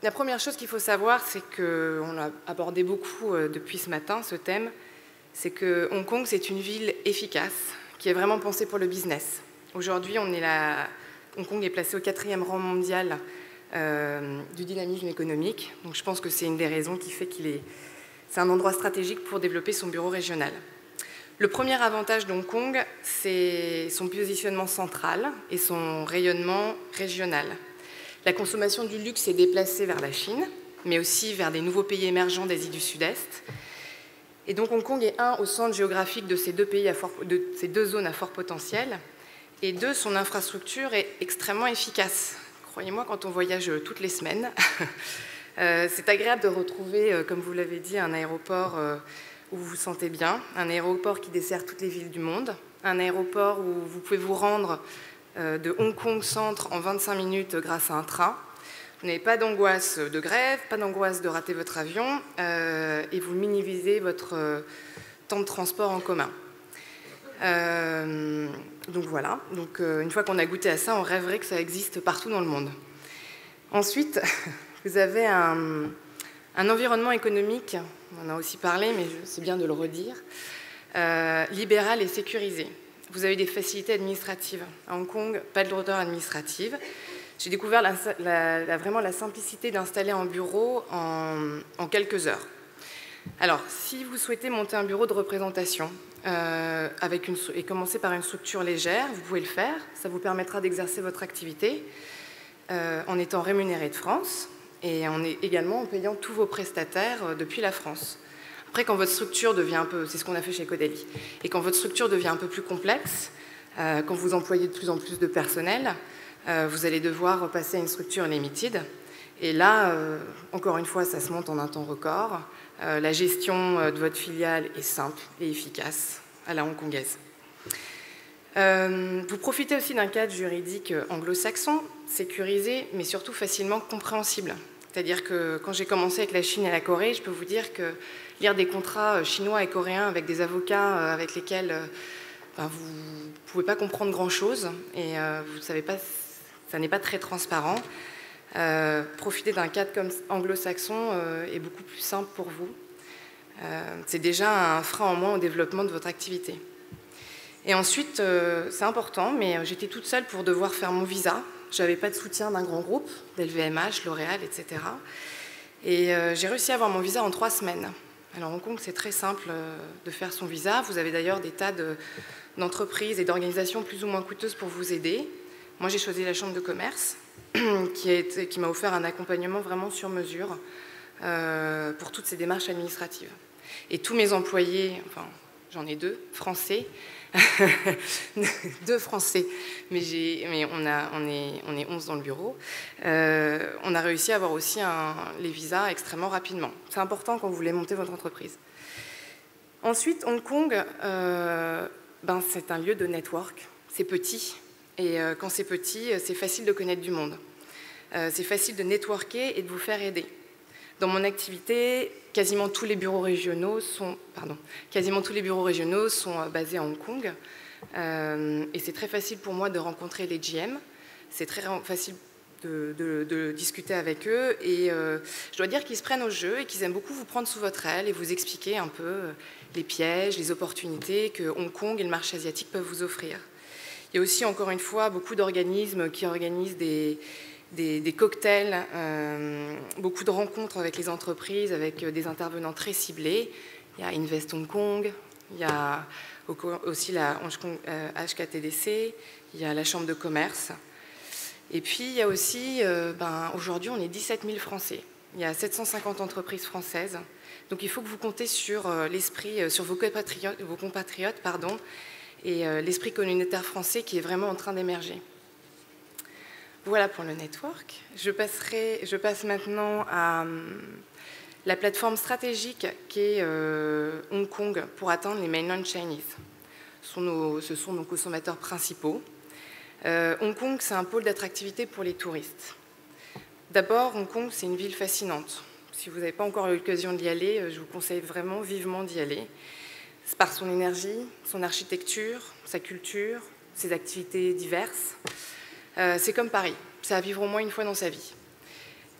la première chose qu'il faut savoir, c'est qu'on a abordé beaucoup depuis ce matin ce thème, c'est que Hong Kong, c'est une ville efficace qui est vraiment pensée pour le business. Aujourd'hui, Hong Kong est placé au 4e rang mondial du dynamisme économique. Donc je pense que c'est une des raisons qui fait c'est un endroit stratégique pour développer son bureau régional. Le premier avantage d'Hong Kong, c'est son positionnement central et son rayonnement régional. La consommation du luxe est déplacée vers la Chine, mais aussi vers des nouveaux pays émergents d'Asie du Sud-Est. Et donc Hong Kong est au centre géographique de ces ces deux zones à fort potentiel. Et deux, son infrastructure est extrêmement efficace. Croyez-moi, quand on voyage toutes les semaines, c'est agréable de retrouver, comme vous l'avez dit, un aéroport où vous vous sentez bien, un aéroport qui dessert toutes les villes du monde, un aéroport où vous pouvez vous rendre de Hong Kong centre en 25 minutes grâce à un train. Vous n'avez pas d'angoisse de grève, pas d'angoisse de rater votre avion, et vous minimisez votre temps de transport en commun. Donc voilà, une fois qu'on a goûté à ça, on rêverait que ça existe partout dans le monde. Ensuite, vous avez un environnement économique, on en a aussi parlé, mais c'est bien de le redire, libéral et sécurisé. Vous avez des facilités administratives. À Hong Kong, pas de lourdeur administrative. J'ai découvert vraiment la simplicité d'installer un bureau en quelques heures. Alors, si vous souhaitez monter un bureau de représentation et commencer par une structure légère, vous pouvez le faire. Ça vous permettra d'exercer votre activité en étant rémunéré de France et également en payant tous vos prestataires depuis la France. Après, quand votre structure devient c'est ce qu'on a fait chez Caudalie, et quand votre structure devient un peu plus complexe, quand vous employez de plus en plus de personnel, vous allez devoir passer à une structure limited. Et là, encore une fois, ça se monte en un temps record. La gestion de votre filiale est simple et efficace à la hongkongaise. Vous profitez aussi d'un cadre juridique anglo-saxon, sécurisé, mais surtout facilement compréhensible. C'est-à-dire que quand j'ai commencé avec la Chine et la Corée, je peux vous dire que lire des contrats chinois et coréens avec des avocats avec lesquels vous ne pouvez pas comprendre grand-chose et vous ne savez pas, ça n'est pas très transparent. Profiter d'un cadre comme anglo-saxon est beaucoup plus simple pour vous. C'est déjà un frein en moins au développement de votre activité. Et ensuite, c'est important, mais j'étais toute seule pour devoir faire mon visa. Je n'avais pas de soutien d'un grand groupe, d'LVMH, L'Oréal, etc. Et j'ai réussi à avoir mon visa en 3 semaines. Alors, Hong Kong, c'est très simple de faire son visa. Vous avez d'ailleurs des tas d'entreprises et d'organisations plus ou moins coûteuses pour vous aider. Moi, j'ai choisi la Chambre de commerce, qui m'a offert un accompagnement vraiment sur mesure pour toutes ces démarches administratives. Et tous mes employés, enfin, j'en ai 2, français, 2 Français, mais on est 11 dans le bureau. On a réussi à avoir aussi les visas extrêmement rapidement. C'est important quand vous voulez monter votre entreprise. Ensuite, Hong Kong, c'est un lieu de network. C'est petit, et quand c'est petit, c'est facile de connaître du monde. C'est facile de networker et de vous faire aider. Dans mon activité, quasiment tous les bureaux régionaux sont basés à Hong Kong. Et c'est très facile pour moi de rencontrer les GM. C'est très facile de discuter avec eux. Et je dois dire qu'ils se prennent au jeu et qu'ils aiment beaucoup vous prendre sous votre aile et vous expliquer un peu les pièges, les opportunités que Hong Kong et le marché asiatique peuvent vous offrir. Il y a aussi, encore une fois, beaucoup d'organismes qui organisent des cocktails, beaucoup de rencontres avec les entreprises, avec des intervenants très ciblés. Il y a Invest Hong Kong, il y a aussi la HKTDC, il y a la Chambre de commerce. Et puis, il y a aussi, aujourd'hui, on est 17 000 Français. Il y a 750 entreprises françaises. Donc, il faut que vous comptez sur l'esprit, sur vos compatriotes, et l'esprit communautaire français qui est vraiment en train d'émerger. Voilà pour le network. Je passe maintenant à la plateforme stratégique qu'est Hong Kong pour atteindre les mainland Chinese. Ce sont nos consommateurs principaux. Hong Kong, c'est un pôle d'attractivité pour les touristes. D'abord, Hong Kong, c'est une ville fascinante. Si vous n'avez pas encore eu l'occasion d'y aller, je vous conseille vraiment vivement d'y aller. C'est par son énergie, son architecture, sa culture, ses activités diverses. C'est comme Paris, c'est à vivre au moins une fois dans sa vie.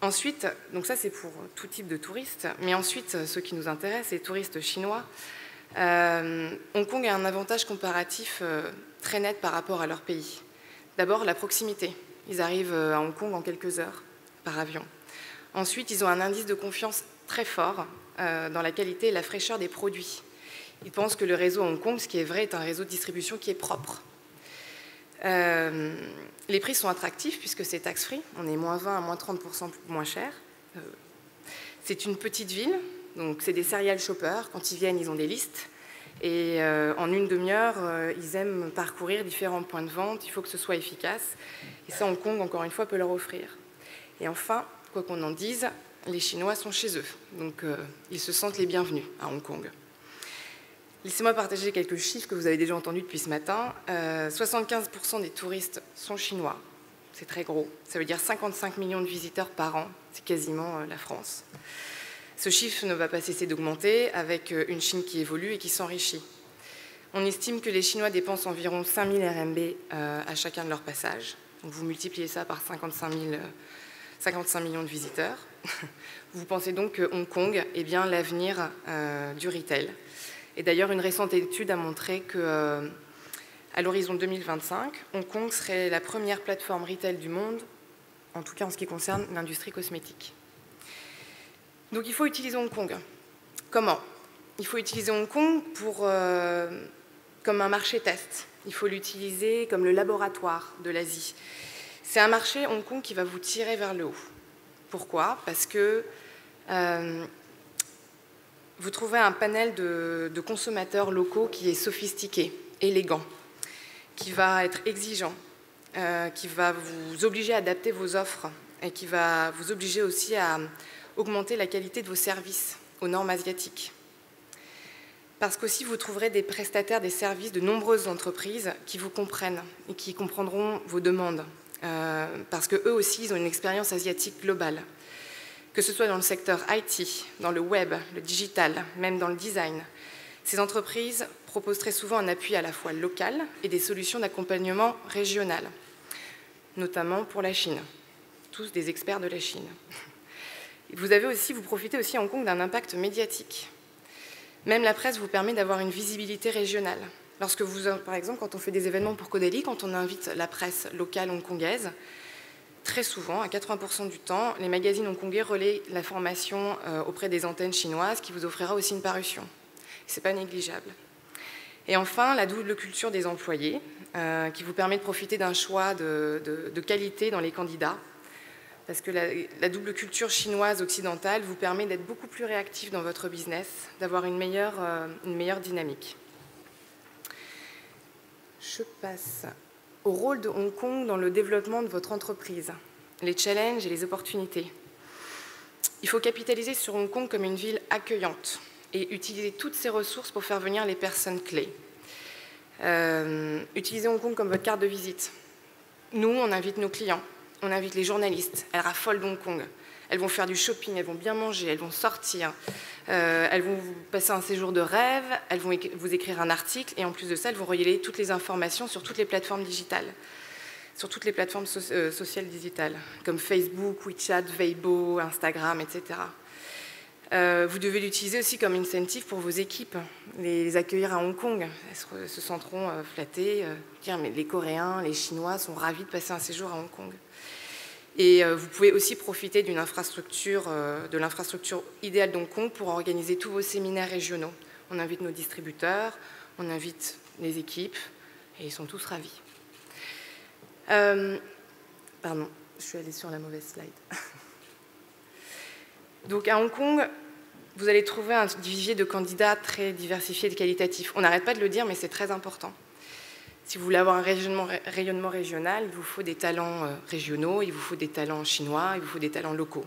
Ensuite, donc ça c'est pour tout type de touristes, mais ensuite, ce qui nous intéresse, c'est les touristes chinois. Hong Kong a un avantage comparatif très net par rapport à leur pays. D'abord, la proximité. Ils arrivent à Hong Kong en quelques heures par avion. Ensuite, ils ont un indice de confiance très fort dans la qualité et la fraîcheur des produits. Ils pensent que le réseau à Hong Kong, ce qui est vrai, est un réseau de distribution qui est propre. Les prix sont attractifs puisque c'est tax-free. On est moins 20 à moins 30% moins cher. C'est une petite ville, donc c'est des serial shoppers. Quand ils viennent, ils ont des listes. Et en une demi-heure, ils aiment parcourir différents points de vente. Il faut que ce soit efficace. Et ça, Hong Kong, encore une fois, peut leur offrir. Et enfin, quoi qu'on en dise, les Chinois sont chez eux. Donc, ils se sentent les bienvenus à Hong Kong. Laissez-moi partager quelques chiffres que vous avez déjà entendus depuis ce matin. 75% des touristes sont chinois. C'est très gros. Ça veut dire 55 millions de visiteurs par an. C'est quasiment la France. Ce chiffre ne va pas cesser d'augmenter avec une Chine qui évolue et qui s'enrichit. On estime que les Chinois dépensent environ 5 000 RMB à chacun de leurs passages. Donc vous multipliez ça par 55 millions de visiteurs. Vous pensez donc que Hong Kong est bien l'avenir du retail. Et d'ailleurs, une récente étude a montré qu'à l'horizon 2025, Hong Kong serait la première plateforme retail du monde, en tout cas en ce qui concerne l'industrie cosmétique. Donc il faut utiliser Hong Kong. Comment? Il faut utiliser Hong Kong comme un marché test. Il faut l'utiliser comme le laboratoire de l'Asie. C'est un marché, Hong Kong, qui va vous tirer vers le haut. Pourquoi? Parce que vous trouvez un panel de consommateurs locaux qui est sophistiqué, élégant, qui va être exigeant, qui va vous obliger à adapter vos offres et qui va vous obliger aussi à augmenter la qualité de vos services aux normes asiatiques. Parce qu'aussi, vous trouverez des prestataires des services de nombreuses entreprises qui vous comprennent et qui comprendront vos demandes. Parce qu'eux aussi, ils ont une expérience asiatique globale. Que ce soit dans le secteur IT, dans le web, le digital, même dans le design. Ces entreprises proposent très souvent un appui à la fois local et des solutions d'accompagnement régional, notamment pour la Chine. Tous des experts de la Chine. Vous profitez aussi à Hong Kong d'un impact médiatique. Même la presse vous permet d'avoir une visibilité régionale. Par exemple, quand on fait des événements pour Caudalie, quand on invite la presse locale hongkongaise, très souvent, à 80% du temps, les magazines hongkongais relaient l'information auprès des antennes chinoises qui vous offrira aussi une parution. Ce n'est pas négligeable. Et enfin, la double culture des employés, qui vous permet de profiter d'un choix de qualité dans les candidats, parce que la double culture chinoise occidentale vous permet d'être beaucoup plus réactif dans votre business, d'avoir une meilleure dynamique. Je passe au rôle de Hong Kong dans le développement de votre entreprise, les challenges et les opportunités. Il faut capitaliser sur Hong Kong comme une ville accueillante et utiliser toutes ses ressources pour faire venir les personnes clés. Utilisez Hong Kong comme votre carte de visite. Nous, on invite nos clients, on invite les journalistes, elles raffolent d'Hong Kong. Elles vont faire du shopping, elles vont bien manger, elles vont sortir, elles vont passer un séjour de rêve, elles vont vous écrire un article et en plus de ça, elles vont relayer toutes les informations sur toutes les plateformes digitales, sur toutes les plateformes sociales digitales, comme Facebook, WeChat, Weibo, Instagram, etc. Vous devez l'utiliser aussi comme incentive pour vos équipes, les accueillir à Hong Kong. Elles se sentiront flattées, dire mais les Coréens, les Chinois sont ravis de passer un séjour à Hong Kong. Et vous pouvez aussi profiter de l'infrastructure idéale d'Hong Kong pour organiser tous vos séminaires régionaux. On invite nos distributeurs, on invite les équipes, et ils sont tous ravis. Pardon, je suis allée sur la mauvaise slide. Donc à Hong Kong, vous allez trouver un vivier de candidats très diversifié et qualitatif. On n'arrête pas de le dire, mais c'est très important. Si vous voulez avoir un rayonnement régional, il vous faut des talents régionaux, il vous faut des talents chinois, il vous faut des talents locaux.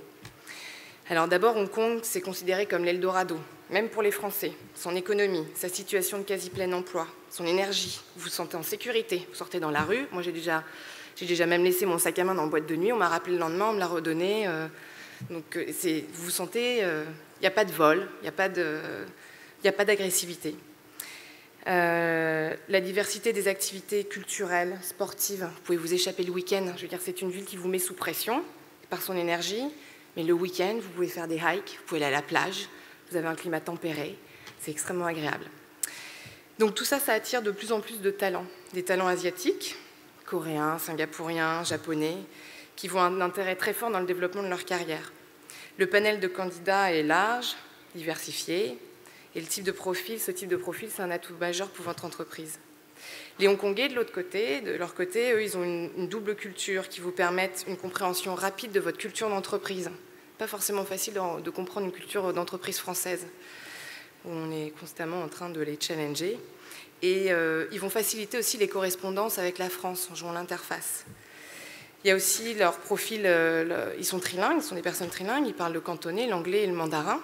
Alors d'abord, Hong Kong, c'est considéré comme l'Eldorado, même pour les Français. Son économie, sa situation de quasi-plein emploi, son énergie, vous vous sentez en sécurité, vous sortez dans la rue. Moi, j'ai déjà même laissé mon sac à main dans la boîte de nuit, on m'a rappelé le lendemain, on me l'a redonné. Donc vous vous sentez, il n'y a pas de vol, il n'y a pas d'agressivité. La diversité des activités culturelles, sportives, vous pouvez vous échapper le week-end. Je veux dire, c'est une ville qui vous met sous pression par son énergie, mais le week-end, vous pouvez faire des hikes, vous pouvez aller à la plage, vous avez un climat tempéré, c'est extrêmement agréable. Donc tout ça, ça attire de plus en plus de talents, des talents asiatiques, coréens, singapouriens, japonais, qui vont un intérêt très fort dans le développement de leur carrière. Le panel de candidats est large, diversifié, et ce type de profil, c'est un atout majeur pour votre entreprise. Les Hongkongais, de leur côté, eux, ils ont une double culture qui vous permettent une compréhension rapide de votre culture d'entreprise. Pas forcément facile de comprendre une culture d'entreprise française. On est constamment en train de les challenger. Et ils vont faciliter aussi les correspondances avec la France en jouant l'interface. Il y a aussi leur profil, ils sont trilingues, ils sont des personnes trilingues, ils parlent le cantonais, l'anglais et le mandarin.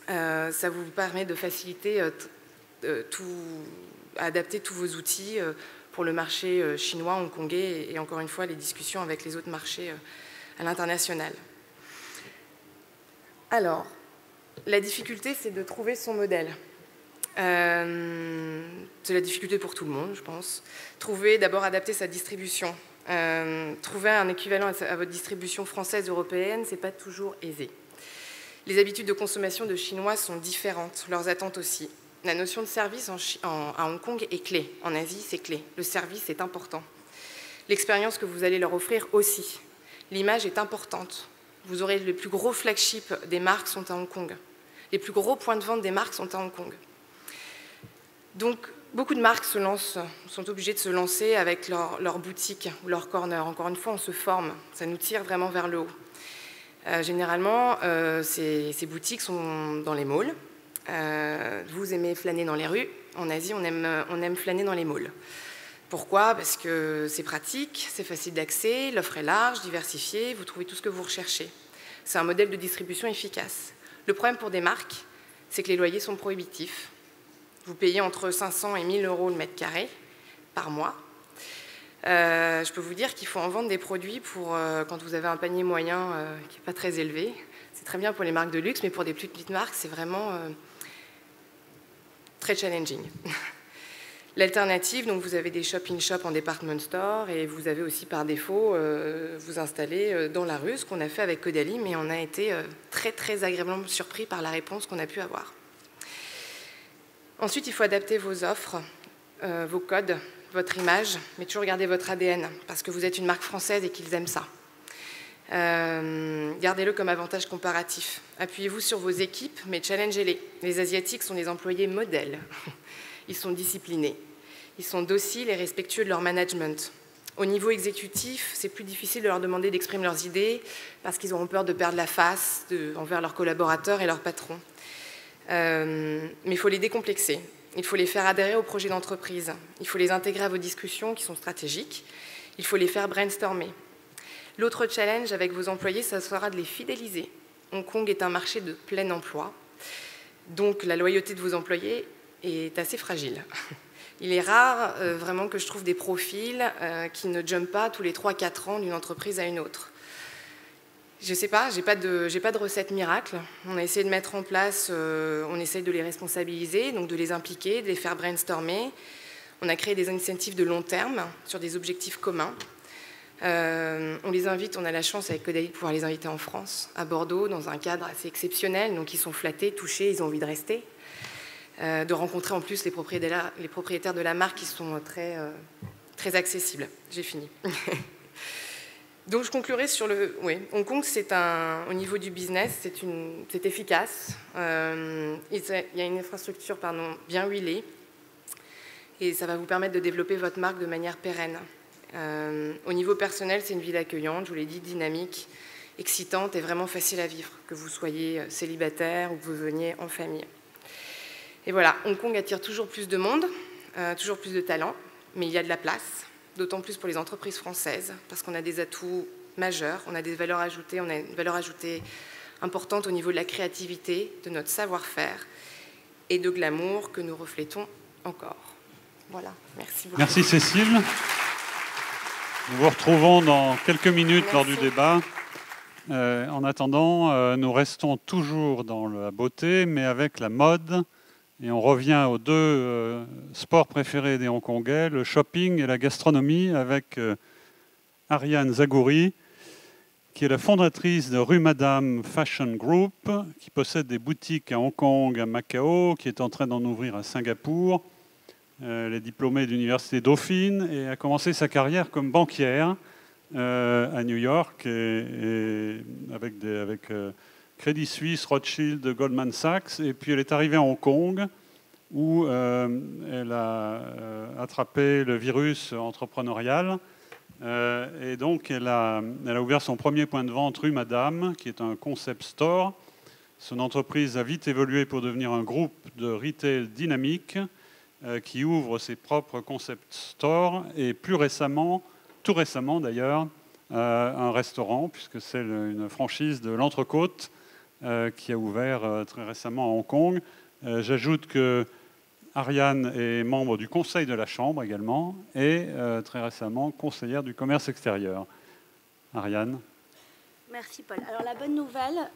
Ça vous permet de faciliter, adapter tous vos outils pour le marché chinois, hongkongais et encore une fois les discussions avec les autres marchés à l'international. Alors, la difficulté, c'est de trouver son modèle. C'est la difficulté pour tout le monde, je pense. D'abord adapter sa distribution. Trouver un équivalent à votre distribution française, européenne, c'est pas toujours aisé. Les habitudes de consommation de Chinois sont différentes, leurs attentes aussi. La notion de service à Hong Kong est clé. En Asie, c'est clé. Le service est important. L'expérience que vous allez leur offrir aussi. L'image est importante. Vous aurez les plus gros flagships des marques sont à Hong Kong. Les plus gros points de vente des marques sont à Hong Kong. Donc, beaucoup de marques sont obligées de se lancer avec leur boutique ou leur corner. Encore une fois, on se forme. Ça nous tire vraiment vers le haut. Généralement, ces boutiques sont dans les malls. Vous aimez flâner dans les rues. En Asie, on aime flâner dans les malls. Pourquoi? Parce que c'est pratique, c'est facile d'accès, l'offre est large, diversifiée, vous trouvez tout ce que vous recherchez. C'est un modèle de distribution efficace. Le problème pour des marques, c'est que les loyers sont prohibitifs. Vous payez entre 500 et 1000 euros le mètre carré par mois. Je peux vous dire qu'il faut en vendre des produits pour quand vous avez un panier moyen qui n'est pas très élevé. C'est très bien pour les marques de luxe, mais pour des plus petites marques, c'est vraiment très challenging. L'alternative, donc vous avez des shop-in-shop en department store et vous avez aussi par défaut vous installer dans la rue, ce qu'on a fait avec Caudalie, mais on a été très très agréablement surpris par la réponse qu'on a pu avoir. Ensuite, il faut adapter vos offres, vos codes, votre image, mais toujours garder votre ADN, parce que vous êtes une marque française et qu'ils aiment ça. Gardez-le comme avantage comparatif. Appuyez-vous sur vos équipes, mais challengez-les. Les Asiatiques sont des employés modèles. Ils sont disciplinés. Ils sont dociles et respectueux de leur management. Au niveau exécutif, c'est plus difficile de leur demander d'exprimer leurs idées parce qu'ils auront peur de perdre la face envers leurs collaborateurs et leurs patrons. Mais il faut les décomplexer. Il faut les faire adhérer au projet d'entreprise. Il faut les intégrer à vos discussions qui sont stratégiques. Il faut les faire brainstormer. L'autre challenge avec vos employés, ça sera de les fidéliser. Hong Kong est un marché de plein emploi. Donc la loyauté de vos employés est assez fragile. Il est rare vraiment que je trouve des profils qui ne jumpent pas tous les 3-4 ans d'une entreprise à une autre. Je ne sais pas, j'ai pas de recette miracle. On a essayé de mettre en place, on essaye de les responsabiliser, donc de les impliquer, de les faire brainstormer. On a créé des incentives de long terme sur des objectifs communs. On les invite, on a la chance avec Caudalie de pouvoir les inviter en France, à Bordeaux, dans un cadre assez exceptionnel. Donc ils sont flattés, touchés, ils ont envie de rester. De rencontrer en plus les propriétaires de la marque qui sont très, très accessibles. J'ai fini. Donc je conclurai sur le... Oui, Hong Kong, au niveau du business, c'est efficace. Il y a une infrastructure bien huilée et ça va vous permettre de développer votre marque de manière pérenne. Au niveau personnel, c'est une ville accueillante, je vous l'ai dit, dynamique, excitante et vraiment facile à vivre, que vous soyez célibataire ou que vous veniez en famille. Et voilà, Hong Kong attire toujours plus de monde, toujours plus de talent, mais il y a de la place, d'autant plus pour les entreprises françaises, parce qu'on a des atouts majeurs, on a des valeurs ajoutées, on a une valeur ajoutée importante au niveau de la créativité, de notre savoir-faire et de glamour que nous reflétons encore. Voilà, merci beaucoup. Merci Cécile. Nous vous retrouvons dans quelques minutes lors du débat. En attendant, nous restons toujours dans la beauté, mais avec la mode. Et on revient aux deux sports préférés des Hongkongais, le shopping et la gastronomie, avec Ariane Zagouri, qui est la fondatrice de Rue Madame Fashion Group, qui possède des boutiques à Hong Kong, à Macao, qui est en train d'en ouvrir à Singapour. Elle est diplômée de l'université Dauphine et a commencé sa carrière comme banquière à New York avec Crédit Suisse, Rothschild, Goldman Sachs. Et puis elle est arrivée à Hong Kong où elle a attrapé le virus entrepreneurial. Et donc elle a ouvert son premier point de vente rue Madame, qui est un concept store. Son entreprise a vite évolué pour devenir un groupe de retail dynamique qui ouvre ses propres concept stores et plus récemment, tout récemment d'ailleurs, un restaurant, puisque c'est une franchise de l'Entrecôte qui a ouvert très récemment à Hong Kong. J'ajoute que Ariane est membre du conseil de la Chambre également et très récemment conseillère du commerce extérieur. Ariane. Merci Paul. Alors la bonne nouvelle,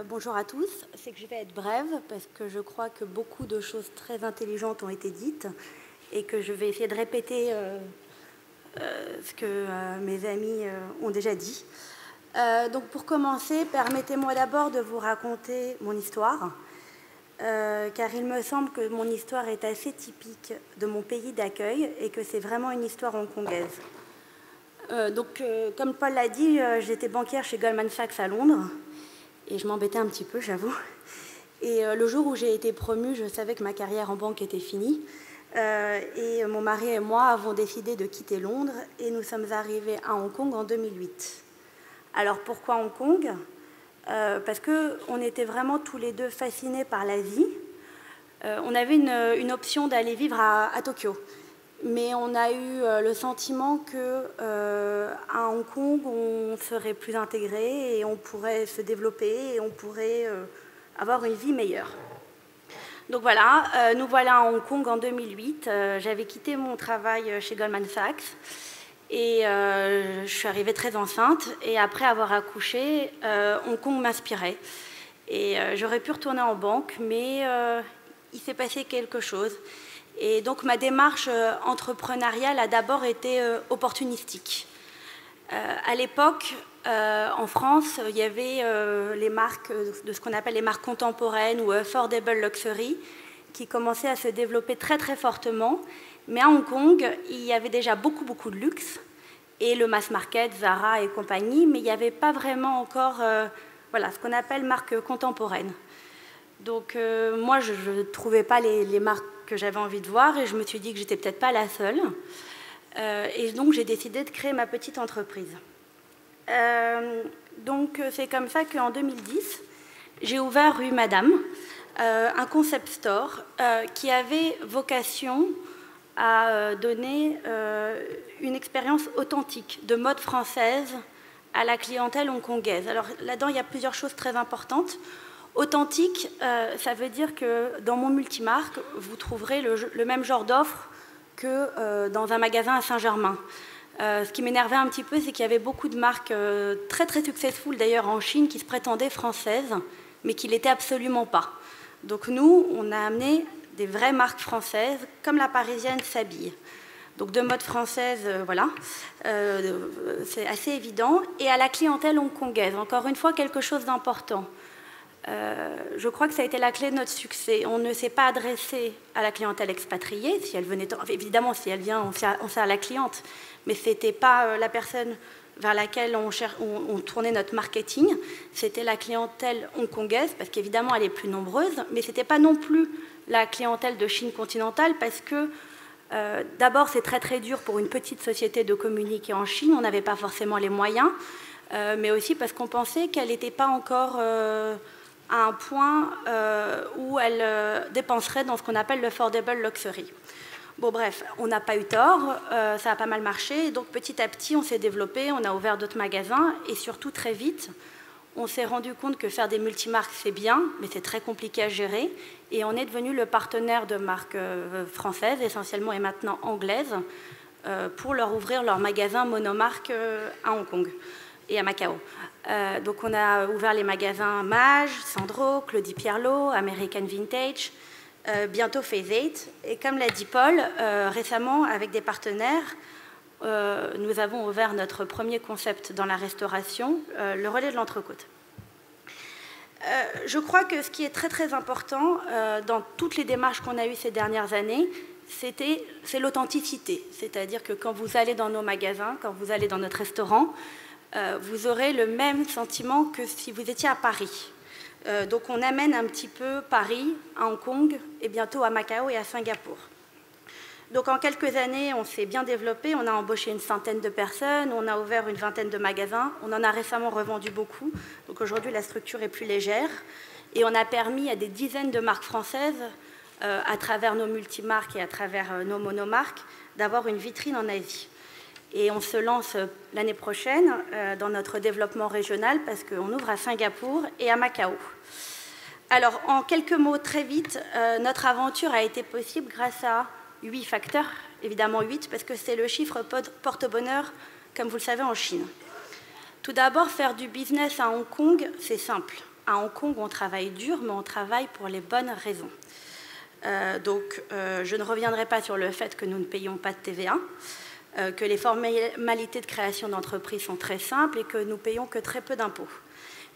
bonjour à tous, c'est que je vais être brève parce que je crois que beaucoup de choses très intelligentes ont été dites et que je vais essayer de répéter ce que mes amis ont déjà dit. Donc pour commencer, permettez-moi d'abord de vous raconter mon histoire, car il me semble que mon histoire est assez typique de mon pays d'accueil et que c'est vraiment une histoire hongkongaise. Comme Paul l'a dit, j'étais banquière chez Goldman Sachs à Londres et je m'embêtais un petit peu, j'avoue. Et le jour où j'ai été promue, je savais que ma carrière en banque était finie. Et mon mari et moi avons décidé de quitter Londres et nous sommes arrivés à Hong Kong en 2008. Alors pourquoi Hong Kong ? Parce qu'on était vraiment tous les deux fascinés par l'Asie. On avait une option d'aller vivre à Tokyo. Mais on a eu le sentiment qu'à Hong Kong, on serait plus intégré et on pourrait se développer et on pourrait avoir une vie meilleure. Donc voilà, nous voilà à Hong Kong en 2008. J'avais quitté mon travail chez Goldman Sachs et je suis arrivée très enceinte. Et après avoir accouché, Hong Kong m'inspirait. Et j'aurais pu retourner en banque, mais il s'est passé quelque chose. Et donc ma démarche entrepreneuriale a d'abord été opportunistique. À l'époque, en France, il y avait les marques de ce qu'on appelle les marques contemporaines ou affordable luxury qui commençaient à se développer très très fortement. Mais à Hong Kong, il y avait déjà beaucoup de luxe et le mass market, Zara et compagnie, mais il n'y avait pas vraiment encore voilà, ce qu'on appelle marques contemporaines. Donc moi, je ne trouvais pas les marques que j'avais envie de voir et je me suis dit que j'étais peut-être pas la seule. Et donc j'ai décidé de créer ma petite entreprise. Donc c'est comme ça qu'en 2010, j'ai ouvert rue Madame, un concept store qui avait vocation à donner une expérience authentique de mode française à la clientèle hongkongaise. Alors là-dedans, il y a plusieurs choses très importantes. Authentique, ça veut dire que dans mon multimarque, vous trouverez le même genre d'offre que dans un magasin à Saint-Germain. Ce qui m'énervait un petit peu, c'est qu'il y avait beaucoup de marques très très successful d'ailleurs en Chine qui se prétendaient françaises, mais qui ne l'étaient absolument pas. Donc nous, on a amené des vraies marques françaises, comme la Parisienne s'habille. Donc de mode française, voilà, c'est assez évident. Et à la clientèle hongkongaise, encore une fois, quelque chose d'important. Je crois que ça a été la clé de notre succès. On ne s'est pas adressé à la clientèle expatriée. Si elle venait, évidemment, si elle vient, on sert à la cliente. Mais ce n'était pas la personne vers laquelle on tournait notre marketing. C'était la clientèle hongkongaise, parce qu'évidemment, elle est plus nombreuse. Mais ce n'était pas non plus la clientèle de Chine continentale, parce que d'abord, c'est très très dur pour une petite société de communiquer en Chine. On n'avait pas forcément les moyens. Mais aussi parce qu'on pensait qu'elle n'était pas encore à un point où elle dépenserait dans ce qu'on appelle le affordable luxury. Bon bref, on n'a pas eu tort, ça a pas mal marché, donc petit à petit on s'est développé, on a ouvert d'autres magasins et surtout très vite, on s'est rendu compte que faire des multimarques c'est bien, mais c'est très compliqué à gérer et on est devenu le partenaire de marques françaises essentiellement et maintenant anglaises pour leur ouvrir leur magasin monomarque à Hong Kong et à Macao. Donc on a ouvert les magasins Mage, Sandro, Claudie Pierlot, American Vintage, bientôt Phase 8. Et comme l'a dit Paul, récemment, avec des partenaires, nous avons ouvert notre premier concept dans la restauration, le relais de l'Entrecôte. Je crois que ce qui est très très important dans toutes les démarches qu'on a eues ces dernières années, c'est l'authenticité. C'est-à-dire que quand vous allez dans nos magasins, quand vous allez dans notre restaurant, vous aurez le même sentiment que si vous étiez à Paris. Donc on amène un petit peu Paris à Hong Kong et bientôt à Macao et à Singapour. Donc en quelques années, on s'est bien développé, on a embauché une centaine de personnes, on a ouvert une vingtaine de magasins, on en a récemment revendu beaucoup. Donc aujourd'hui, la structure est plus légère et on a permis à des dizaines de marques françaises, à travers nos multimarques et à travers nos monomarques, d'avoir une vitrine en Asie. Et on se lance l'année prochaine dans notre développement régional parce qu'on ouvre à Singapour et à Macao. Alors, en quelques mots, très vite, notre aventure a été possible grâce à 8 facteurs, évidemment 8, parce que c'est le chiffre porte-bonheur, comme vous le savez, en Chine. Tout d'abord, faire du business à Hong Kong, c'est simple. À Hong Kong, on travaille dur, mais on travaille pour les bonnes raisons. Donc, je ne reviendrai pas sur le fait que nous ne payons pas de TVA, que les formalités de création d'entreprise sont très simples et que nous payons que très peu d'impôts.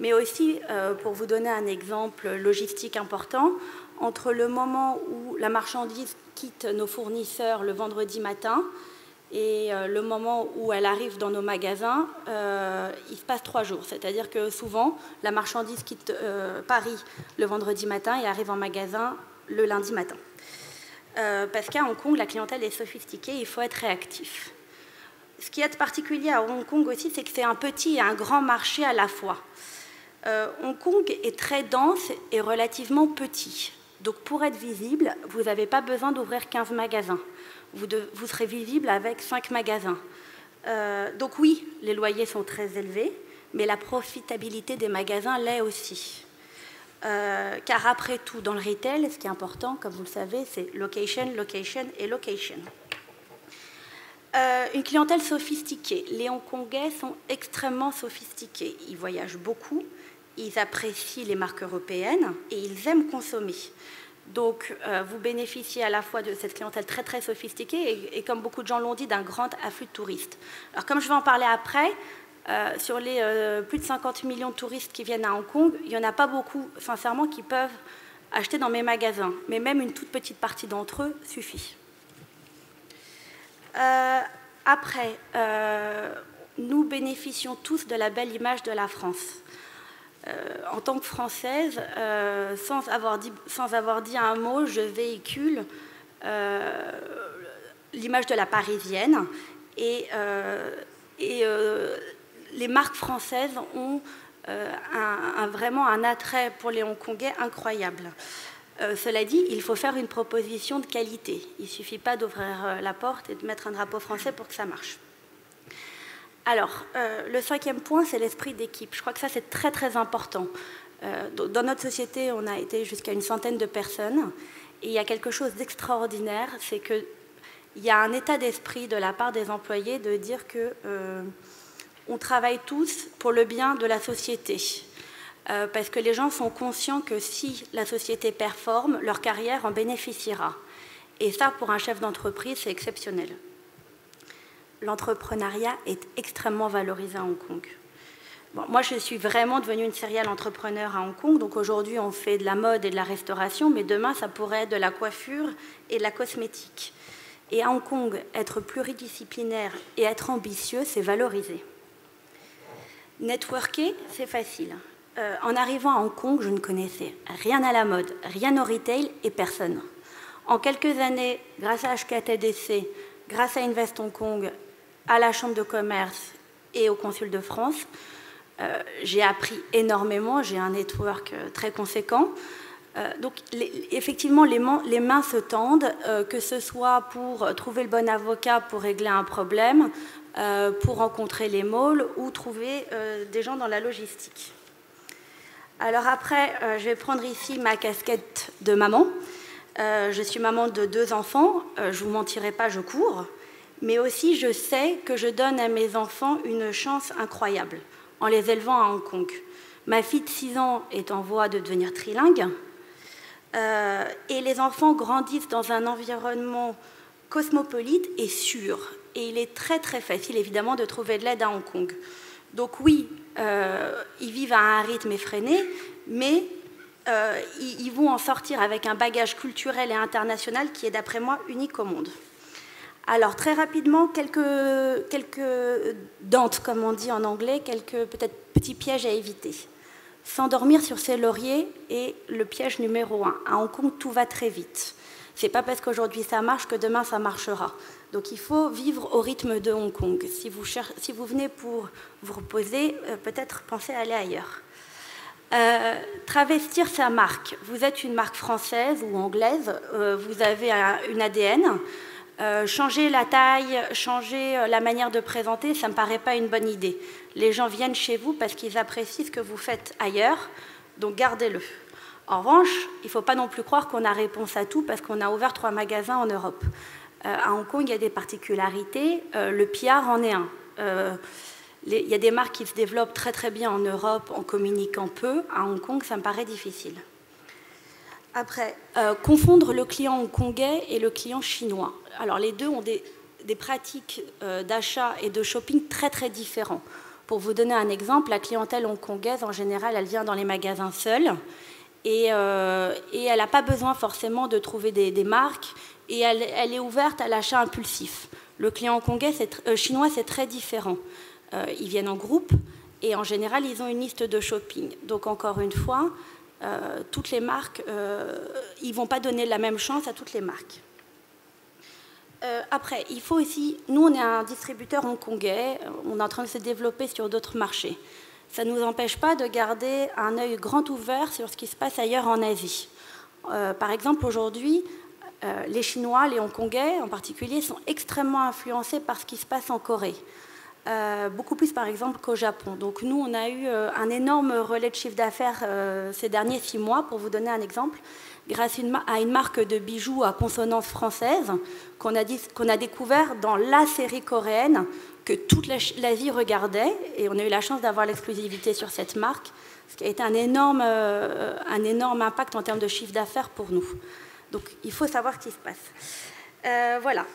Mais aussi, pour vous donner un exemple logistique important, entre le moment où la marchandise quitte nos fournisseurs le vendredi matin et le moment où elle arrive dans nos magasins, il se passe 3 jours. C'est-à-dire que souvent, la marchandise quitte Paris le vendredi matin et arrive en magasin le lundi matin. Parce qu'à Hong Kong, la clientèle est sophistiquée, il faut être réactif. Ce qui est particulier à Hong Kong aussi, c'est que c'est un petit et un grand marché à la fois. Hong Kong est très dense et relativement petit. Donc pour être visible, vous n'avez pas besoin d'ouvrir 15 magasins. Vous serez visible avec 5 magasins. Donc oui, les loyers sont très élevés, mais la profitabilité des magasins l'est aussi. car après tout, dans le retail, ce qui est important, comme vous le savez, c'est location, location et location. Une clientèle sophistiquée. Les Hongkongais sont extrêmement sophistiqués. Ils voyagent beaucoup, ils apprécient les marques européennes et ils aiment consommer. Donc, vous bénéficiez à la fois de cette clientèle très, très sophistiquée et comme beaucoup de gens l'ont dit, d'un grand afflux de touristes. Alors, comme je vais en parler après, sur les plus de 50 millions de touristes qui viennent à Hong Kong, il n'y en a pas beaucoup, sincèrement, qui peuvent acheter dans mes magasins. Mais même une toute petite partie d'entre eux suffit. Après, nous bénéficions tous de la belle image de la France. En tant que Française, sans avoir dit un mot, je véhicule l'image de la Parisienne et les marques françaises ont vraiment un attrait pour les Hongkongais incroyable. Cela dit, il faut faire une proposition de qualité. Il ne suffit pas d'ouvrir la porte et de mettre un drapeau français pour que ça marche. Alors, le 5e point, c'est l'esprit d'équipe. Je crois que ça, c'est très, très important. Dans notre société, on a été jusqu'à une centaine de personnes. Et il y a quelque chose d'extraordinaire, c'est qu'il y a un état d'esprit de la part des employés de dire qu'on travaille tous pour le bien de la société. Parce que les gens sont conscients que si la société performe, leur carrière en bénéficiera. Et ça, pour un chef d'entreprise, c'est exceptionnel. L'entrepreneuriat est extrêmement valorisé à Hong Kong. Bon, moi, je suis vraiment devenue une serial entrepreneur à Hong Kong. Donc aujourd'hui, on fait de la mode et de la restauration, mais demain, ça pourrait être de la coiffure et de la cosmétique. Et à Hong Kong, être pluridisciplinaire et être ambitieux, c'est valorisé. Networker, c'est facile. En arrivant à Hong Kong, je ne connaissais rien à la mode, rien au retail et personne. En quelques années, grâce à HKTDC, grâce à Invest Hong Kong, à la Chambre de commerce et au Consul de France, j'ai appris énormément, j'ai un network très conséquent. Donc, effectivement, les mains se tendent, que ce soit pour trouver le bon avocat pour régler un problème, pour rencontrer les malls ou trouver des gens dans la logistique. Alors après, je vais prendre ici ma casquette de maman. Je suis maman de 2 enfants, je ne vous mentirai pas, je cours. Mais aussi, je sais que je donne à mes enfants une chance incroyable en les élevant à Hong Kong. Ma fille de 6 ans est en voie de devenir trilingue. Et les enfants grandissent dans un environnement cosmopolite et sûr. Et il est très, très facile, évidemment, de trouver de l'aide à Hong Kong. Donc oui, ils vivent à un rythme effréné, mais ils vont en sortir avec un bagage culturel et international qui est, d'après moi, unique au monde. Alors, très rapidement, quelques dents, comme on dit en anglais, quelques peut-être petits pièges à éviter. S'endormir sur ses lauriers est le piège numéro 1. À Hong Kong, tout va très vite. Ce n'est pas parce qu'aujourd'hui ça marche que demain ça marchera. Donc il faut vivre au rythme de Hong Kong. Si vous venez pour vous reposer, peut-être pensez à aller ailleurs. Travestir sa marque. Vous êtes une marque française ou anglaise, vous avez une ADN. Changer la taille, changer la manière de présenter, ça ne me paraît pas une bonne idée. Les gens viennent chez vous parce qu'ils apprécient ce que vous faites ailleurs, donc gardez-le. En revanche, il ne faut pas non plus croire qu'on a réponse à tout parce qu'on a ouvert 3 magasins en Europe. À Hong Kong, il y a des particularités. Le PR en est un. Il y a des marques qui se développent très très bien en Europe en communiquant peu. À Hong Kong, ça me paraît difficile. Après, confondre le client hongkongais et le client chinois. Alors, les deux ont des pratiques d'achat et de shopping très, très différents. Pour vous donner un exemple, la clientèle hongkongaise, en général, elle vient dans les magasins seule et elle n'a pas besoin forcément de trouver des marques et elle est ouverte à l'achat impulsif. Le client chinois, c'est très différent. Ils viennent en groupe et, en général, ils ont une liste de shopping. Donc, encore une fois, toutes les marques, ils ne vont pas donner la même chance à toutes les marques. Après, il faut aussi... Nous, on est un distributeur hongkongais, on est en train de se développer sur d'autres marchés. Ça ne nous empêche pas de garder un œil grand ouvert sur ce qui se passe ailleurs en Asie. Par exemple, aujourd'hui, les Chinois, les Hongkongais en particulier, sont extrêmement influencés par ce qui se passe en Corée. beaucoup plus par exemple qu'au Japon. Donc nous, on a eu un énorme relais de chiffre d'affaires ces derniers 6 mois. Pour vous donner un exemple, grâce à une marque de bijoux à consonance française qu'on a découvert dans la série coréenne que toute l'Asie regardait, et on a eu la chance d'avoir l'exclusivité sur cette marque, ce qui a été un énorme impact en termes de chiffre d'affaires pour nous. Donc il faut savoir ce qui se passe. Voilà.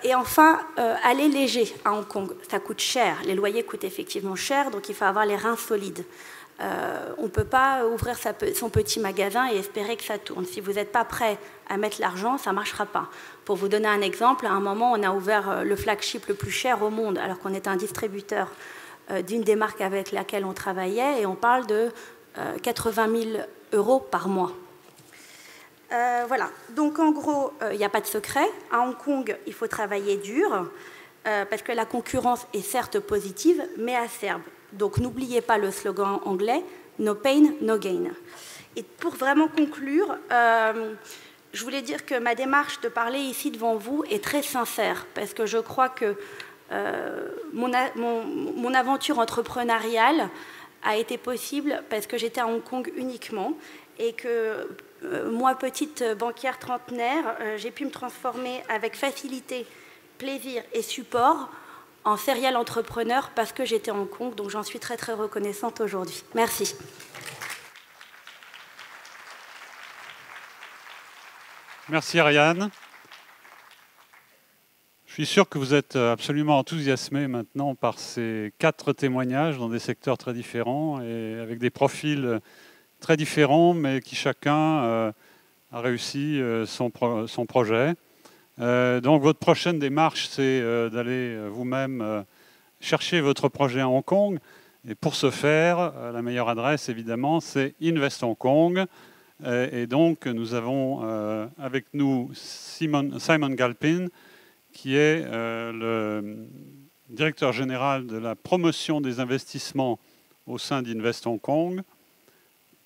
Et enfin, aller léger à Hong Kong, ça coûte cher. Les loyers coûtent effectivement cher, donc il faut avoir les reins solides. On ne peut pas ouvrir son petit magasin et espérer que ça tourne. Si vous n'êtes pas prêt à mettre l'argent, ça ne marchera pas. Pour vous donner un exemple, à un moment, on a ouvert le flagship le plus cher au monde, alors qu'on est un distributeur d'une des marques avec laquelle on travaillait, et on parle de 80 000 € par mois. Voilà. Donc en gros, il n'y a pas de secret. À Hong Kong, il faut travailler dur, parce que la concurrence est certes positive, mais acerbe. Donc n'oubliez pas le slogan anglais « No pain, no gain ». Et pour vraiment conclure, je voulais dire que ma démarche de parler ici devant vous est très sincère, parce que je crois que mon aventure entrepreneuriale a été possible parce que j'étais à Hong Kong uniquement, et que moi, petite banquière trentenaire, j'ai pu me transformer avec facilité, plaisir et support en serial entrepreneur parce que j'étais à Hong Kong, donc j'en suis très très reconnaissante aujourd'hui. Merci. Merci Ariane. Je suis sûr que vous êtes absolument enthousiasmés maintenant par ces 4 témoignages dans des secteurs très différents et avec des profils très différents, mais qui chacun a réussi son projet. Donc votre prochaine démarche, c'est d'aller vous-même chercher votre projet à Hong Kong. Et pour ce faire, la meilleure adresse, évidemment, c'est Invest Hong Kong. Et donc, nous avons avec nous Simon Galpin, qui est le directeur général de la promotion des investissements au sein d'Invest Hong Kong,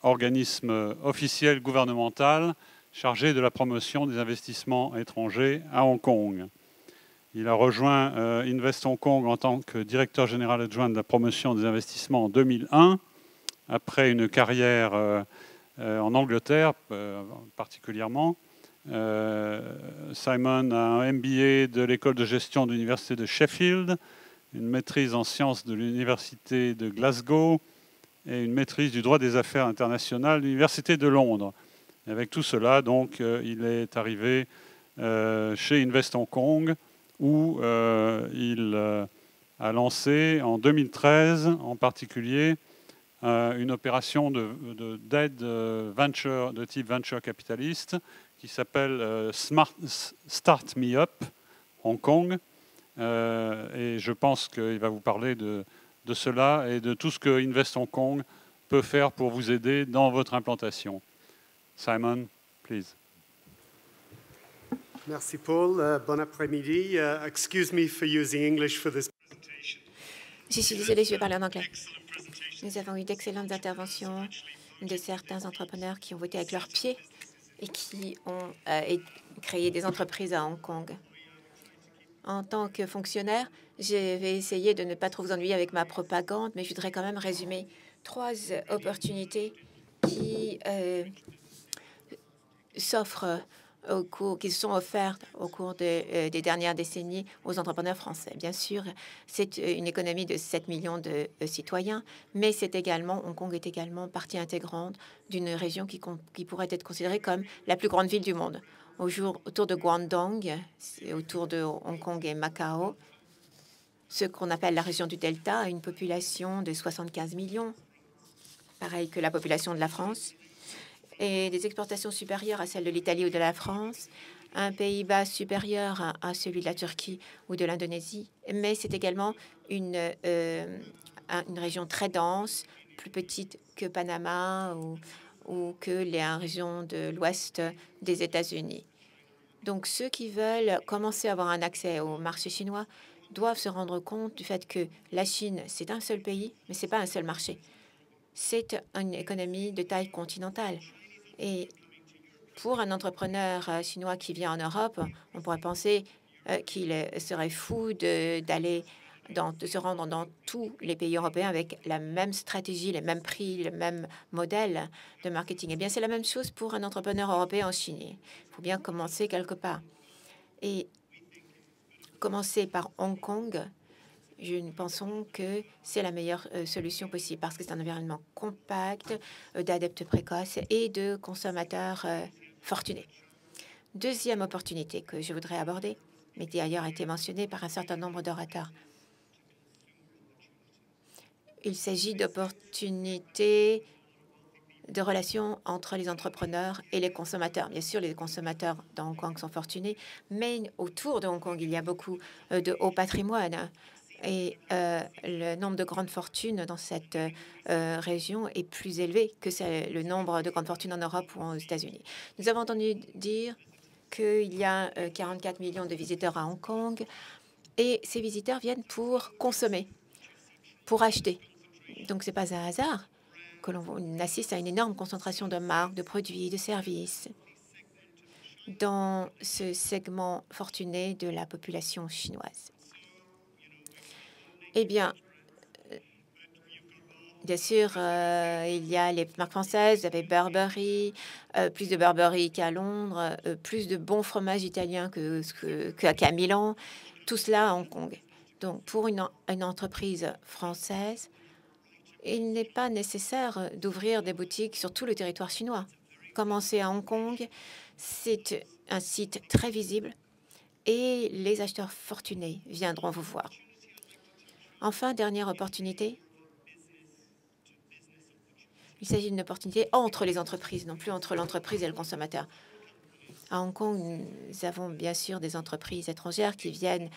organisme officiel gouvernemental chargé de la promotion des investissements étrangers à Hong Kong. Il a rejoint Invest Hong Kong en tant que directeur général adjoint de la promotion des investissements en 2001, après une carrière en Angleterre particulièrement. Simon a un MBA de l'école de gestion de l'université de Sheffield, une maîtrise en sciences de l'université de Glasgow et une maîtrise du droit des affaires internationales de l'université de Londres. Et avec tout cela, donc, il est arrivé chez Invest Hong Kong, où il a lancé en 2013 en particulier une opération d'aide venture, de type venture capitaliste, qui s'appelle Start Me Up Hong Kong. Et je pense qu'il va vous parler de cela et de tout ce que Invest Hong Kong peut faire pour vous aider dans votre implantation. Simon, please. Merci Paul. Bon après-midi. Excuse me for using English for this presentation. Je suis désolée, je vais parler en anglais. Nous avons eu d'excellentes interventions de certains entrepreneurs qui ont voté avec leurs pieds et qui ont créé des entreprises à Hong Kong. En tant que fonctionnaire, je vais essayer de ne pas trop vous ennuyer avec ma propagande, mais je voudrais quand même résumer 3 opportunités qui qui se sont offertes au cours des dernières décennies aux entrepreneurs français. Bien sûr, c'est une économie de 7 millions de citoyens, mais c'est également, Hong Kong est également partie intégrante d'une région qui pourrait être considérée comme la plus grande ville du monde. Autour de Guangdong, autour de Hong Kong et Macao, ce qu'on appelle la région du Delta a une population de 75 millions, pareil que la population de la France, et des exportations supérieures à celles de l'Italie ou de la France, un Pays-Bas supérieur à celui de la Turquie ou de l'Indonésie, mais c'est également une région très dense, plus petite que Panama ou que la région de l'ouest des États-Unis. Donc ceux qui veulent commencer à avoir un accès au marché chinois doivent se rendre compte du fait que la Chine, c'est un seul pays, mais ce n'est pas un seul marché. C'est une économie de taille continentale. Et pour un entrepreneur chinois qui vient en Europe, on pourrait penser qu'il serait fou d'aller de se rendre dans tous les pays européens avec la même stratégie, les mêmes prix, le même modèle de marketing. Eh bien, c'est la même chose pour un entrepreneur européen en Chine. Il faut bien commencer quelque part. Et commencer par Hong Kong, nous pensons que c'est la meilleure solution possible parce que c'est un environnement compact, d'adeptes précoces et de consommateurs fortunés. Deuxième opportunité que je voudrais aborder, mais qui ailleurs a été mentionnée par un certain nombre d'orateurs. Il s'agit d'opportunités de relations entre les entrepreneurs et les consommateurs. Bien sûr, les consommateurs dans Hong Kong sont fortunés, mais autour de Hong Kong, il y a beaucoup de haut patrimoine. Et le nombre de grandes fortunes dans cette région est plus élevé que le nombre de grandes fortunes en Europe ou aux États-Unis. Nous avons entendu dire qu'il y a 44 millions de visiteurs à Hong Kong et ces visiteurs viennent pour consommer, pour acheter. Donc, ce n'est pas un hasard que l'on assiste à une énorme concentration de marques, de produits, de services dans ce segment fortuné de la population chinoise. Eh bien, bien sûr, il y a les marques françaises, vous avez Burberry, plus de Burberry qu'à Londres, plus de bons fromages italiens qu'à Milan, tout cela à Hong Kong. Donc, pour une entreprise française, il n'est pas nécessaire d'ouvrir des boutiques sur tout le territoire chinois. Commencer à Hong Kong, c'est un site très visible et les acheteurs fortunés viendront vous voir. Enfin, dernière opportunité. Il s'agit d'une opportunité entre les entreprises, non plus entre l'entreprise et le consommateur. À Hong Kong, nous avons bien sûr des entreprises étrangères qui viennent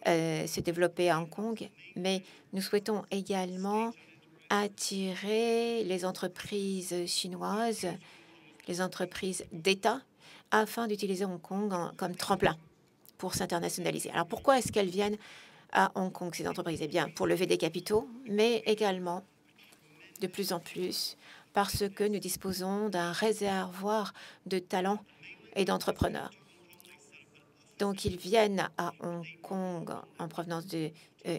se développer à Hong Kong, mais nous souhaitons également attirer les entreprises chinoises, les entreprises d'État, afin d'utiliser Hong Kong comme tremplin pour s'internationaliser. Alors, pourquoi est-ce qu'elles viennent à Hong Kong, ces entreprises? Eh bien, pour lever des capitaux, mais également, de plus en plus, parce que nous disposons d'un réservoir de talents et d'entrepreneurs. Donc, ils viennent à Hong Kong en provenance de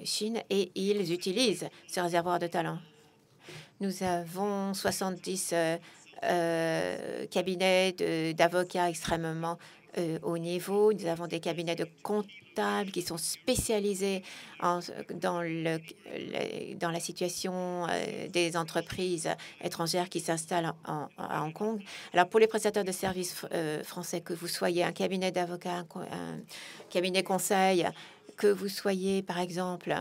Chine et ils utilisent ce réservoir de talents. Nous avons 70 cabinets d'avocats extrêmement haut niveau. Nous avons des cabinets de comptables qui sont spécialisés dans la situation des entreprises étrangères qui s'installent à Hong Kong. Alors, pour les prestataires de services français, que vous soyez un cabinet d'avocats, un cabinet conseil, que vous soyez, par exemple,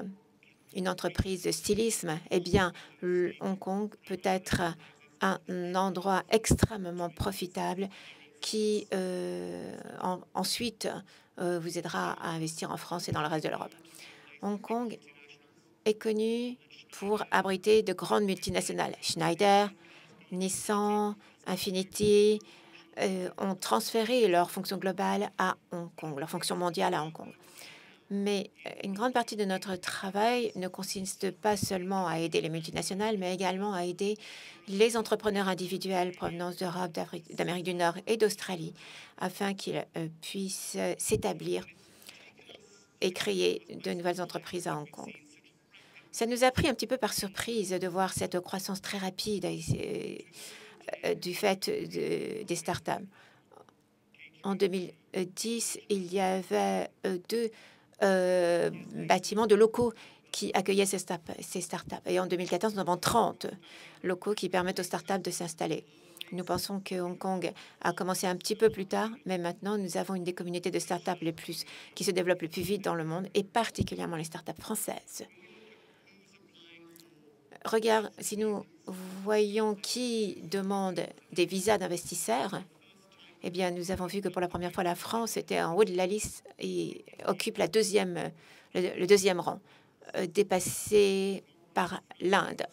une entreprise de stylisme, eh bien, Hong Kong peut être un endroit extrêmement profitable qui ensuite vous aidera à investir en France et dans le reste de l'Europe. Hong Kong est connu pour abriter de grandes multinationales. Schneider, Nissan, Infinity ont transféré leur fonction globale à Hong Kong, leur fonction mondiale à Hong Kong. Mais une grande partie de notre travail ne consiste pas seulement à aider les multinationales, mais également à aider les entrepreneurs individuels provenant d'Europe, d'Amérique du Nord et d'Australie, afin qu'ils puissent s'établir et créer de nouvelles entreprises à Hong Kong. Ça nous a pris un petit peu par surprise de voir cette croissance très rapide du fait des startups. En 2010, il y avait 2 bâtiments de locaux qui accueillaient ces startups. Et en 2014, nous avons 30 locaux qui permettent aux startups de s'installer. Nous pensons que Hong Kong a commencé un petit peu plus tard, mais maintenant, nous avons une des communautés de startups qui se développent le plus vite dans le monde, et particulièrement les startups françaises. Regarde, si nous voyons qui demande des visas d'investisseurs, eh bien, nous avons vu que pour la première fois, la France était en haut de la liste et occupe le deuxième rang, dépassé par l'Inde.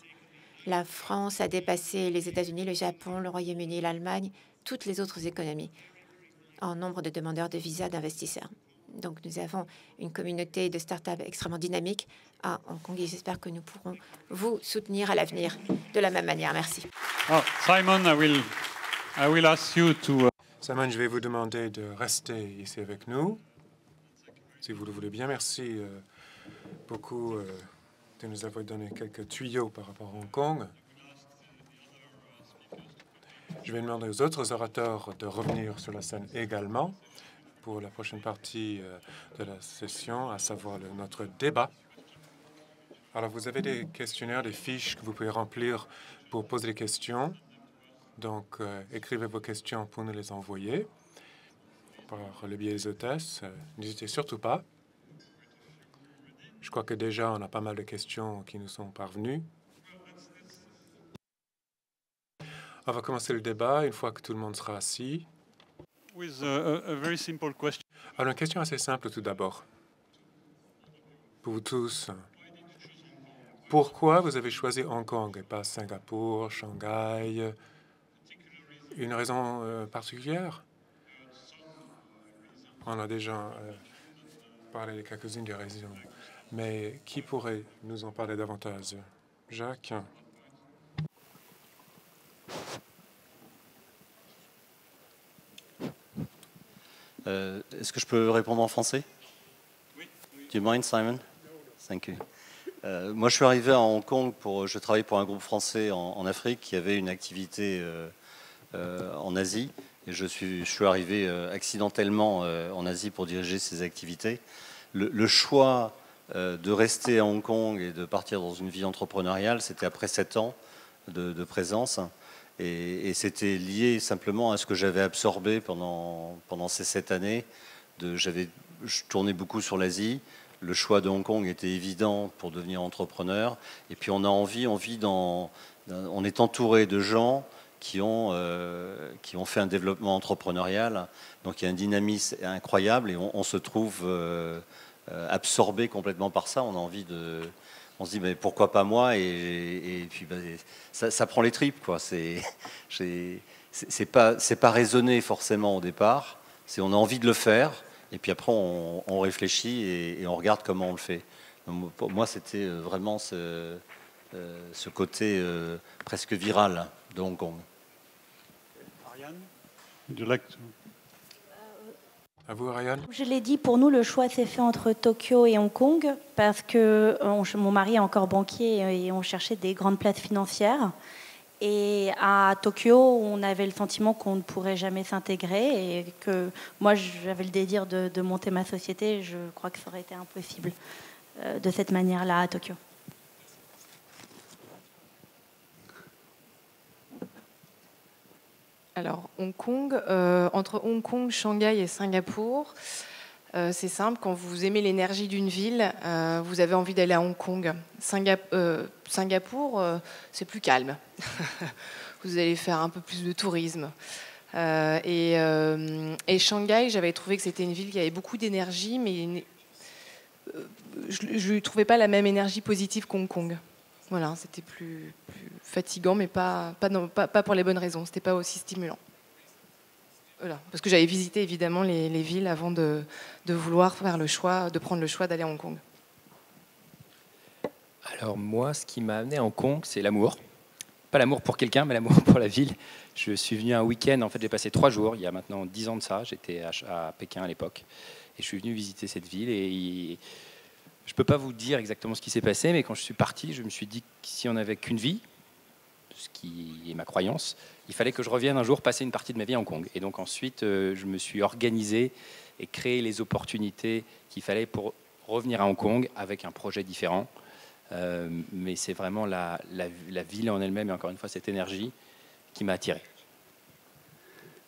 La France a dépassé les États-Unis, le Japon, le Royaume-Uni, l'Allemagne, toutes les autres économies en nombre de demandeurs de visas d'investisseurs. Donc, nous avons une communauté de start-up extrêmement dynamique à Hong Kong et j'espère que nous pourrons vous soutenir à l'avenir de la même manière. Merci. Oh, Simon, I will ask you to... Simon, je vais vous demander de rester ici avec nous, si vous le voulez bien. Merci, beaucoup de nous avoir donné quelques tuyaux par rapport à Hong Kong. Je vais demander aux autres orateurs de revenir sur la scène également pour la prochaine partie de la session, à savoir notre débat. Alors, vous avez des questionnaires, des fiches que vous pouvez remplir pour poser des questions. Donc, écrivez vos questions pour nous les envoyer par le biais des hôtesses. N'hésitez surtout pas. Je crois que déjà, on a pas mal de questions qui nous sont parvenues. On va commencer le débat une fois que tout le monde sera assis. With a very simple question. Alors, une question assez simple tout d'abord. Pour vous tous, pourquoi vous avez choisi Hong Kong et pas Singapour, Shanghai? Une raison particulière? On a déjà parlé de quelques-unes des raisons. Mais qui pourrait nous en parler davantage? Jacques? Est-ce que je peux répondre en français? Oui. Do you mind, Simon? Thank you. Moi, je suis arrivé à Hong Kong je travaillais pour un groupe français en Afrique qui avait une activité en Asie. Et je suis arrivé accidentellement en Asie pour diriger ces activités. Le choix de rester à Hong Kong et de partir dans une vie entrepreneuriale, c'était après 7 ans de présence. Et c'était lié simplement à ce que j'avais absorbé pendant ces 7 années. Je tournais beaucoup sur l'Asie. Le choix de Hong Kong était évident pour devenir entrepreneur. Et puis on est entouré de gens qui ont fait un développement entrepreneurial. Donc il y a un dynamisme incroyable et on se trouve absorbé complètement par ça. On se dit mais pourquoi pas moi, et puis ça prend les tripes, quoi. C'est pas raisonné forcément au départ. On a envie de le faire. Et puis après, on réfléchit et on regarde comment on le fait. Donc, pour moi, c'était vraiment ce côté presque viral de Hong Kong. Ariane, would you like to... À vous, Ariane. Je l'ai dit, pour nous, le choix s'est fait entre Tokyo et Hong Kong parce que mon mari est encore banquier et on cherchait des grandes places financières. Et à Tokyo, on avait le sentiment qu'on ne pourrait jamais s'intégrer et que moi, j'avais le désir de monter ma société. Je crois que ça aurait été impossible de cette manière-là à Tokyo. Alors, Hong Kong, entre Hong Kong, Shanghai et Singapour, c'est simple, quand vous aimez l'énergie d'une ville, vous avez envie d'aller à Hong Kong. Singapour, c'est plus calme. Vous allez faire un peu plus de tourisme. Et Shanghai, j'avais trouvé que c'était une ville qui avait beaucoup d'énergie, mais je ne trouvais pas la même énergie positive qu'Hong Kong. Voilà, c'était plus fatigant, mais pas pour les bonnes raisons. C'était pas aussi stimulant. Voilà, parce que j'avais visité évidemment les villes avant de vouloir faire le choix, de prendre le choix d'aller à Hong Kong. Alors moi, ce qui m'a amené à Hong Kong, c'est l'amour. Pas l'amour pour quelqu'un, mais l'amour pour la ville. Je suis venu un week-end, en fait j'ai passé 3 jours, il y a maintenant 10 ans de ça, j'étais à Pékin à l'époque. Et je suis venu visiter cette ville et je ne peux pas vous dire exactement ce qui s'est passé, mais quand je suis parti, je me suis dit que si on n'avait qu'une vie, ce qui est ma croyance, il fallait que je revienne un jour passer une partie de ma vie à Hong Kong. Et donc ensuite, je me suis organisé et créé les opportunités qu'il fallait pour revenir à Hong Kong avec un projet différent. Mais c'est vraiment la ville en elle-même et encore une fois cette énergie qui m'a attiré.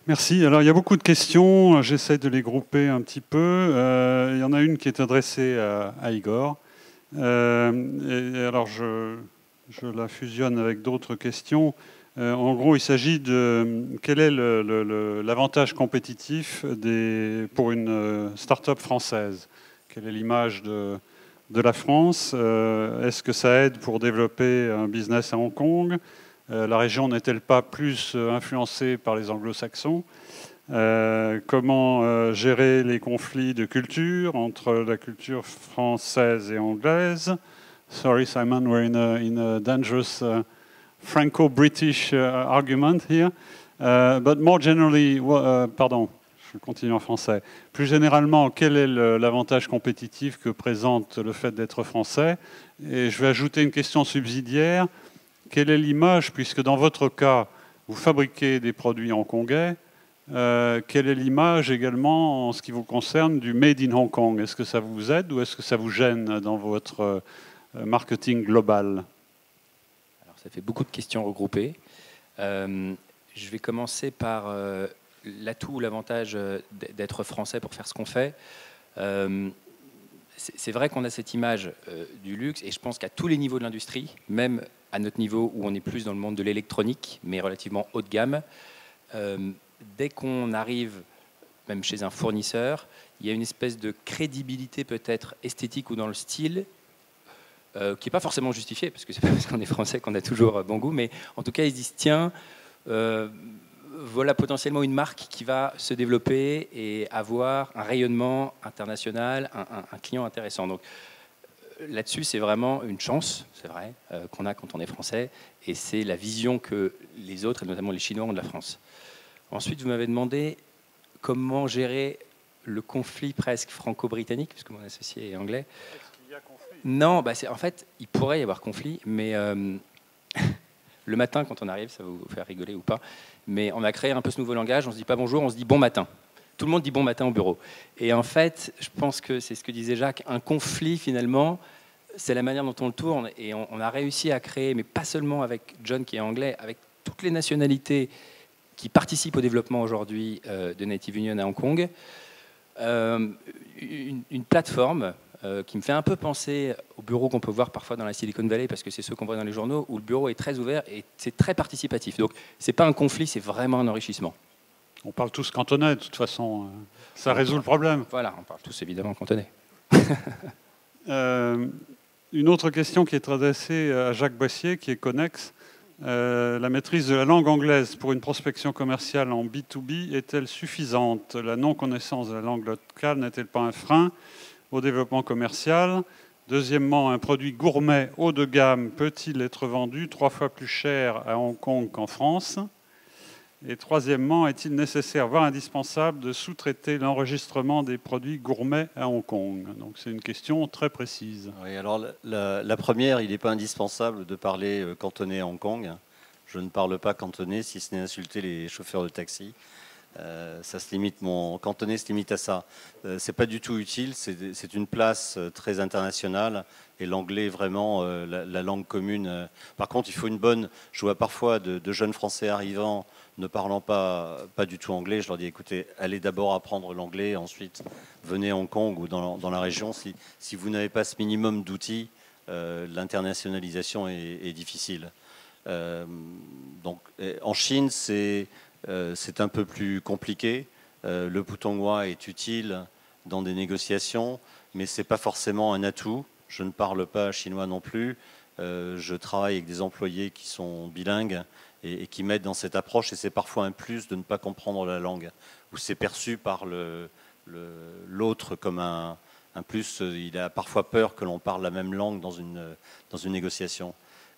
Merci. Alors, il y a beaucoup de questions. J'essaie de les grouper un petit peu. Il y en a une qui est adressée à Igor. Et alors, je la fusionne avec d'autres questions. En gros, il s'agit de quel est l'avantage compétitif pour une start-up française? Quelle est l'image de la France? Est-ce que ça aide pour développer un business à Hong Kong? La région n'est-elle pas plus influencée par les anglo-saxons? Comment gérer les conflits de culture entre la culture française et anglaise? Sorry, Simon, we're in a dangerous Franco-British argument here. But more generally, pardon, je continue en français. Plus généralement, quel est l'avantage compétitif que présente le fait d'être français? Et je vais ajouter une question subsidiaire. Quelle est l'image, puisque dans votre cas, vous fabriquez des produits hongkongais, quelle est l'image également en ce qui vous concerne du Made in Hong Kong? Est-ce que ça vous aide ou est-ce que ça vous gêne dans votre marketing global? Alors, ça fait beaucoup de questions regroupées. Je vais commencer par l'atout ou l'avantage d'être français pour faire ce qu'on fait. C'est vrai qu'on a cette image du luxe, et je pense qu'à tous les niveaux de l'industrie, même à notre niveau où on est plus dans le monde de l'électronique, mais relativement haut de gamme, dès qu'on arrive, même chez un fournisseur, il y a une espèce de crédibilité peut-être esthétique ou dans le style, qui n'est pas forcément justifiée, parce que c'est pas parce qu'on est français qu'on a toujours bon goût, mais en tout cas ils se disent, tiens, voilà potentiellement une marque qui va se développer et avoir un rayonnement international, un client intéressant. Donc là-dessus, c'est vraiment une chance, c'est vrai, qu'on a quand on est français, et c'est la vision que les autres, et notamment les Chinois, ont de la France. Ensuite, vous m'avez demandé comment gérer le conflit presque franco-britannique, puisque mon associé est anglais. Est-ce qu'il y a conflit? Non, bah en fait, il pourrait y avoir conflit, mais le matin, quand on arrive, ça va vous faire rigoler ou pas, mais on a créé un peu ce nouveau langage, on se dit pas bonjour, on se dit bon matin. Tout le monde dit bon matin au bureau. Et en fait, je pense que c'est ce que disait Jacques, un conflit finalement, c'est la manière dont on le tourne, et on a réussi à créer, mais pas seulement avec John qui est anglais, avec toutes les nationalités qui participent au développement aujourd'hui de Native Union à Hong Kong, une plateforme qui me fait un peu penser au bureau qu'on peut voir parfois dans la Silicon Valley, parce que c'est ceux qu'on voit dans les journaux, où le bureau est très ouvert et c'est très participatif. Donc c'est pas un conflit, c'est vraiment un enrichissement. On parle tous cantonais, de toute façon. Ça résout le problème. Voilà, on parle tous évidemment cantonais. Une autre question qui est adressée à Jacques Boissier, qui est connexe. La maîtrise de la langue anglaise pour une prospection commerciale en B2B est-elle suffisante? La non-connaissance de la langue locale n'est-elle pas un frein au développement commercial? Deuxièmement, un produit gourmet haut de gamme peut-il être vendu 3 fois plus cher à Hong Kong qu'en France? Et troisièmement, est-il nécessaire, voire indispensable, de sous-traiter l'enregistrement des produits gourmets à Hong Kong? Donc c'est une question très précise. Oui, alors la première, il n'est pas indispensable de parler cantonais à Hong Kong. Je ne parle pas cantonais, si ce n'est insulter les chauffeurs de taxi. Ça se limite, mon cantonais se limite à ça. C'est pas du tout utile, c'est une place très internationale et l'anglais est vraiment la langue commune. Par contre, il faut une bonne... Je vois parfois de jeunes Français arrivant ne parlant pas du tout anglais. Je leur dis, écoutez, allez d'abord apprendre l'anglais, ensuite venez à Hong Kong ou dans la région. Si vous n'avez pas ce minimum d'outils, l'internationalisation est difficile. Donc, en Chine, c'est un peu plus compliqué. Le putonghua est utile dans des négociations, mais ce n'est pas forcément un atout. Je ne parle pas chinois non plus. Je travaille avec des employés qui sont bilingues et qui m'aident dans cette approche. Et c'est parfois un plus de ne pas comprendre la langue, ou c'est perçu par l'autre comme un plus. Il a parfois peur que l'on parle la même langue dans une négociation.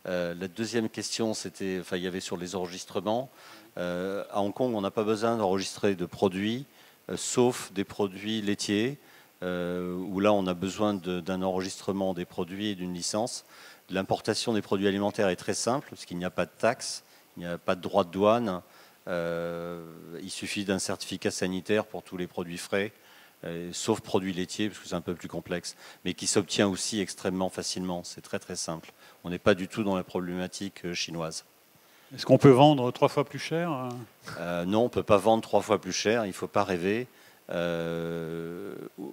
La deuxième question, c'était, il y avait sur les enregistrements. À Hong Kong, on n'a pas besoin d'enregistrer de produits, sauf des produits laitiers, où là, on a besoin d'un enregistrement des produits et d'une licence. L'importation des produits alimentaires est très simple, parce qu'il n'y a pas de taxes, il n'y a pas de droit de douane. Il suffit d'un certificat sanitaire pour tous les produits frais, sauf produits laitiers, parce que c'est un peu plus complexe, mais qui s'obtient aussi extrêmement facilement. C'est très très simple. On n'est pas du tout dans la problématique chinoise. Est-ce qu'on peut vendre 3 fois plus cher? Non, on ne peut pas vendre 3 fois plus cher, il ne faut pas rêver.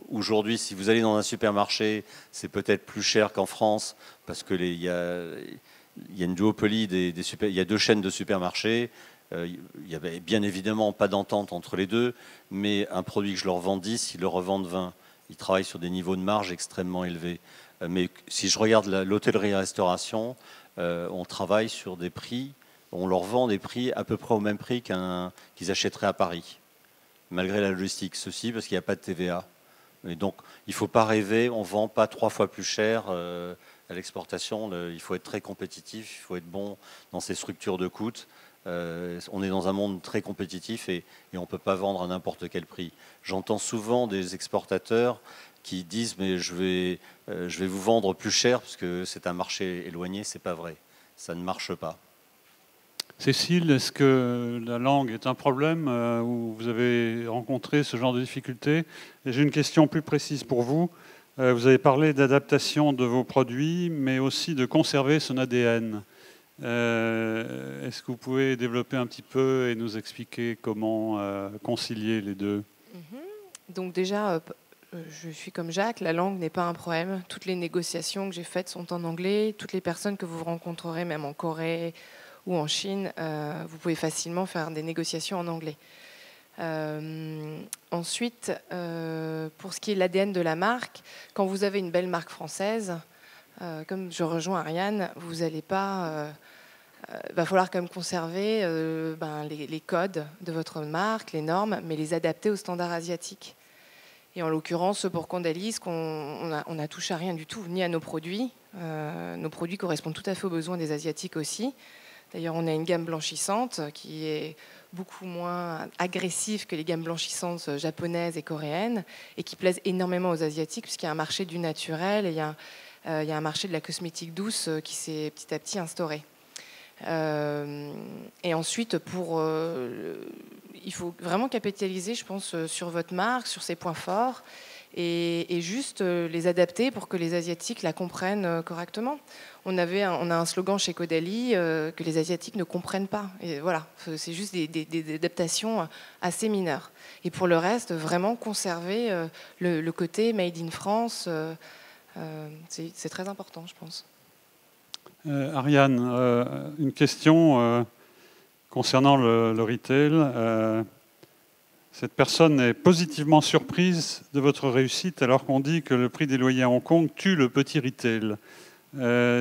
Aujourd'hui, si vous allez dans un supermarché, c'est peut-être plus cher qu'en France, parce qu'il y a une duopolie il y a 2 chaînes de supermarchés. Il n'y avait bien évidemment pas d'entente entre les deux, mais un produit que je leur vends 10, ils le revendent 20. Ils travaillent sur des niveaux de marge extrêmement élevés. Mais si je regarde l'hôtellerie-restauration, on travaille sur des prix, on leur vend des prix à peu près au même prix qu'ils achèteraient à Paris, malgré la logistique. Ceci parce qu'il n'y a pas de TVA. Et donc, il ne faut pas rêver, on ne vend pas 3 fois plus cher à l'exportation. Il faut être très compétitif, il faut être bon dans ses structures de coûts. On est dans un monde très compétitif et on ne peut pas vendre à n'importe quel prix. J'entends souvent des exportateurs qui disent mais je vais vous vendre plus cher parce que c'est un marché éloigné. C'est pas vrai, ça ne marche pas. Cécile, est-ce que la langue est un problème où vous avez rencontré ce genre de difficultés? Et j'ai une question plus précise pour vous. Vous avez parlé d'adaptation de vos produits, mais aussi de conserver son ADN. Est-ce que vous pouvez développer un petit peu et nous expliquer comment concilier les deux? Donc déjà, je suis comme Jacques, la langue n'est pas un problème. Toutes les négociations que j'ai faites sont en anglais. Toutes les personnes que vous rencontrerez, même en Corée ou en Chine, vous pouvez facilement faire des négociations en anglais. Ensuite, pour ce qui est de l'ADN de la marque, quand vous avez une belle marque française, comme je rejoins Ariane, vous n'allez pas... va falloir quand même conserver les codes de votre marque, les normes, mais les adapter aux standards asiatiques. Et en l'occurrence, pour Caudalie, on n'a touché à rien du tout, ni à nos produits. Nos produits correspondent tout à fait aux besoins des Asiatiques aussi. D'ailleurs, on a une gamme blanchissante qui est beaucoup moins agressive que les gammes blanchissantes japonaises et coréennes et qui plaisent énormément aux Asiatiques puisqu'il y a un marché du naturel et il y a un marché de la cosmétique douce qui s'est petit à petit instauré. Et ensuite, il faut vraiment capitaliser, je pense, sur votre marque, sur ses points forts et juste les adapter pour que les Asiatiques la comprennent correctement. On a un slogan chez Caudalie que les Asiatiques ne comprennent pas. Et voilà, c'est juste des adaptations assez mineures. Et pour le reste, vraiment conserver le côté Made in France, c'est très important, je pense. Ariane, une question concernant le retail. Cette personne est positivement surprise de votre réussite alors qu'on dit que le prix des loyers à Hong Kong tue le petit retail.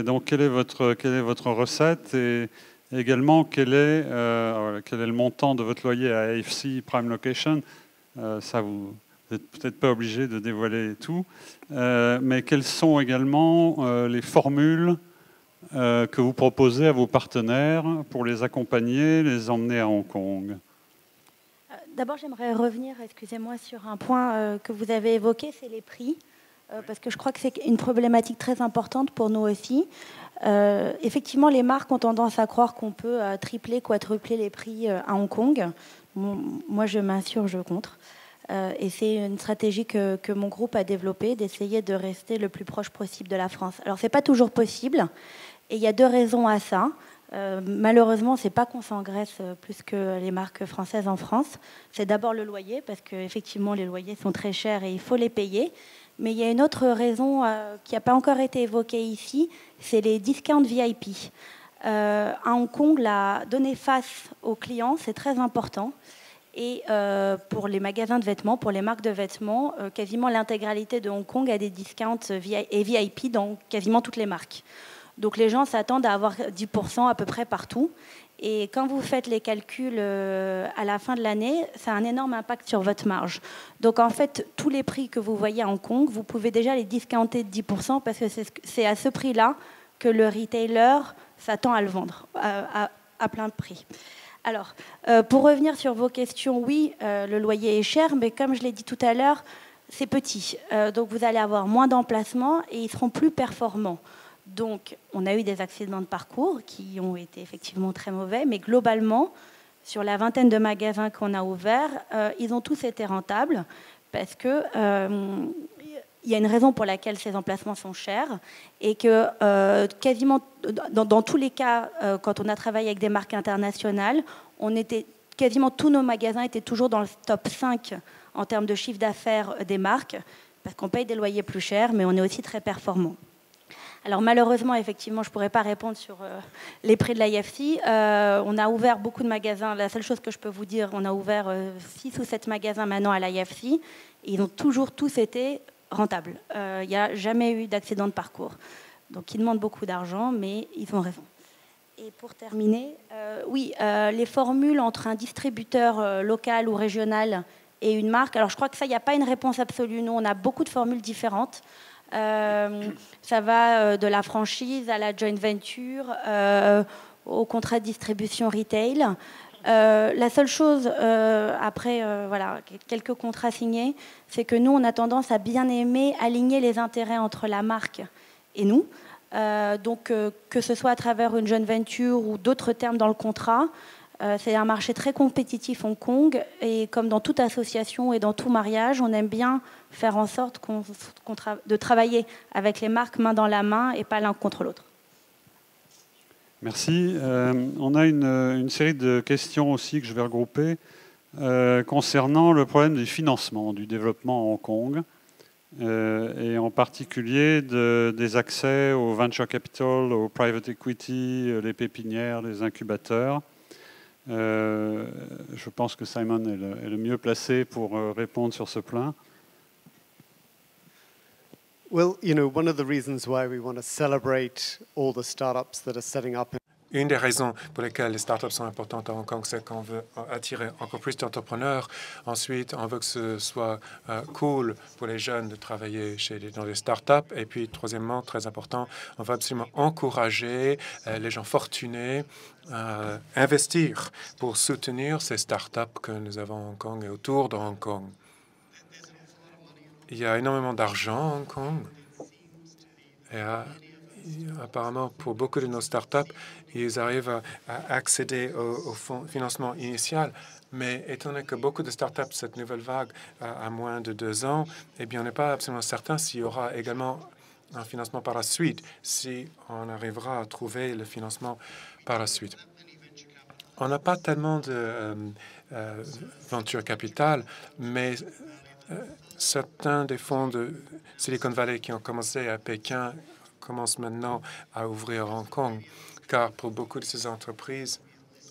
Donc, quelle est votre recette et également quel est le montant de votre loyer à AFC Prime Location? Ça, vous n'êtes peut-être pas obligé de dévoiler tout, mais quelles sont également les formules que vous proposez à vos partenaires pour les accompagner, les emmener à Hong Kong? D'abord, j'aimerais revenir, excusez-moi, sur un point que vous avez évoqué, c'est les prix. Parce que je crois que c'est une problématique très importante pour nous aussi. Effectivement, les marques ont tendance à croire qu'on peut tripler, quadrupler les prix à Hong Kong. Moi, je m'insurge contre. Et c'est une stratégie que mon groupe a développée, d'essayer de rester le plus proche possible de la France. Alors, ce n'est pas toujours possible. Et il y a deux raisons à ça. Malheureusement, ce n'est pas qu'on s'engraisse plus que les marques françaises en France. C'est d'abord le loyer, parce qu'effectivement, les loyers sont très chers et il faut les payer. Mais il y a une autre raison qui n'a pas encore été évoquée ici, c'est les discounts VIP. À Hong Kong, donner face aux clients, c'est très important. Et pour les magasins de vêtements, pour les marques de vêtements, quasiment l'intégralité de Hong Kong a des discounts et VIP dans quasiment toutes les marques. Donc les gens s'attendent à avoir 10% à peu près partout. Et quand vous faites les calculs à la fin de l'année, ça a un énorme impact sur votre marge. Donc en fait, tous les prix que vous voyez à Hong Kong, vous pouvez déjà les discounter de 10% parce que c'est à ce prix-là que le retailer s'attend à le vendre à plein de prix. Alors, pour revenir sur vos questions, oui, le loyer est cher, mais comme je l'ai dit tout à l'heure, c'est petit. Donc vous allez avoir moins d'emplacements et ils seront plus performants. Donc, on a eu des accidents de parcours qui ont été effectivement très mauvais, mais globalement, sur la vingtaine de magasins qu'on a ouverts, ils ont tous été rentables parce que il y a une raison pour laquelle ces emplacements sont chers et que quasiment dans tous les cas, quand on a travaillé avec des marques internationales, quasiment tous nos magasins étaient toujours dans le top 5 en termes de chiffre d'affaires des marques parce qu'on paye des loyers plus chers, mais on est aussi très performants. Alors malheureusement, effectivement, je ne pourrais pas répondre sur les prix de l'IFC. On a ouvert beaucoup de magasins. La seule chose que je peux vous dire, on a ouvert 6 ou 7 magasins maintenant à l'IFC. Ils ont toujours tous été rentables. Il n'y a jamais eu d'accident de parcours. Donc ils demandent beaucoup d'argent, mais ils ont raison. Et pour terminer, oui, les formules entre un distributeur local ou régional et une marque. Alors je crois que ça, il n'y a pas une réponse absolue. Nous, on a beaucoup de formules différentes. Ça va de la franchise à la joint venture. au contrat de distribution retail. La seule chose, après voilà, quelques contrats signés, c'est que nous, on a tendance à bien aimer aligner les intérêts entre la marque et nous. Donc, que ce soit à travers une joint venture ou d'autres termes dans le contrat, c'est un marché très compétitif Hong Kong. Et comme dans toute association et dans tout mariage, on aime bien faire en sorte de travailler avec les marques main dans la main et pas l'un contre l'autre. Merci. On a une série de questions aussi que je vais regrouper concernant le problème du financement, du développement à Hong Kong, et en particulier des accès au venture capital, au private equity, les pépinières, les incubateurs. Je pense que Simon est le mieux placé pour répondre sur ce plan. Well, you know, one of the reasons why we want to celebrate all the startups that are setting up. Une des raisons pour lesquelles les startups sont importantes à Hong Kong, c'est qu'on veut attirer encore plus d'entrepreneurs. Ensuite, on veut que ce soit cool pour les jeunes de travailler dans les startups. Et puis, troisièmement, très important, on va absolument encourager les gens fortunés à investir pour soutenir ces startups que nous avons à Hong Kong et autour de Hong Kong. Il y a énormément d'argent à Hong Kong. Et apparemment, pour beaucoup de nos startups, ils arrivent à accéder au financement initial. Mais étant donné que beaucoup de startups, cette nouvelle vague, a moins de 2 ans, eh bien, on n'est pas absolument certain s'il y aura également un financement par la suite, si on arrivera à trouver le financement par la suite. On n'a pas tellement de venture capital, mais certains des fonds de Silicon Valley qui ont commencé à Pékin commencent maintenant à ouvrir à Hong Kong, car pour beaucoup de ces entreprises,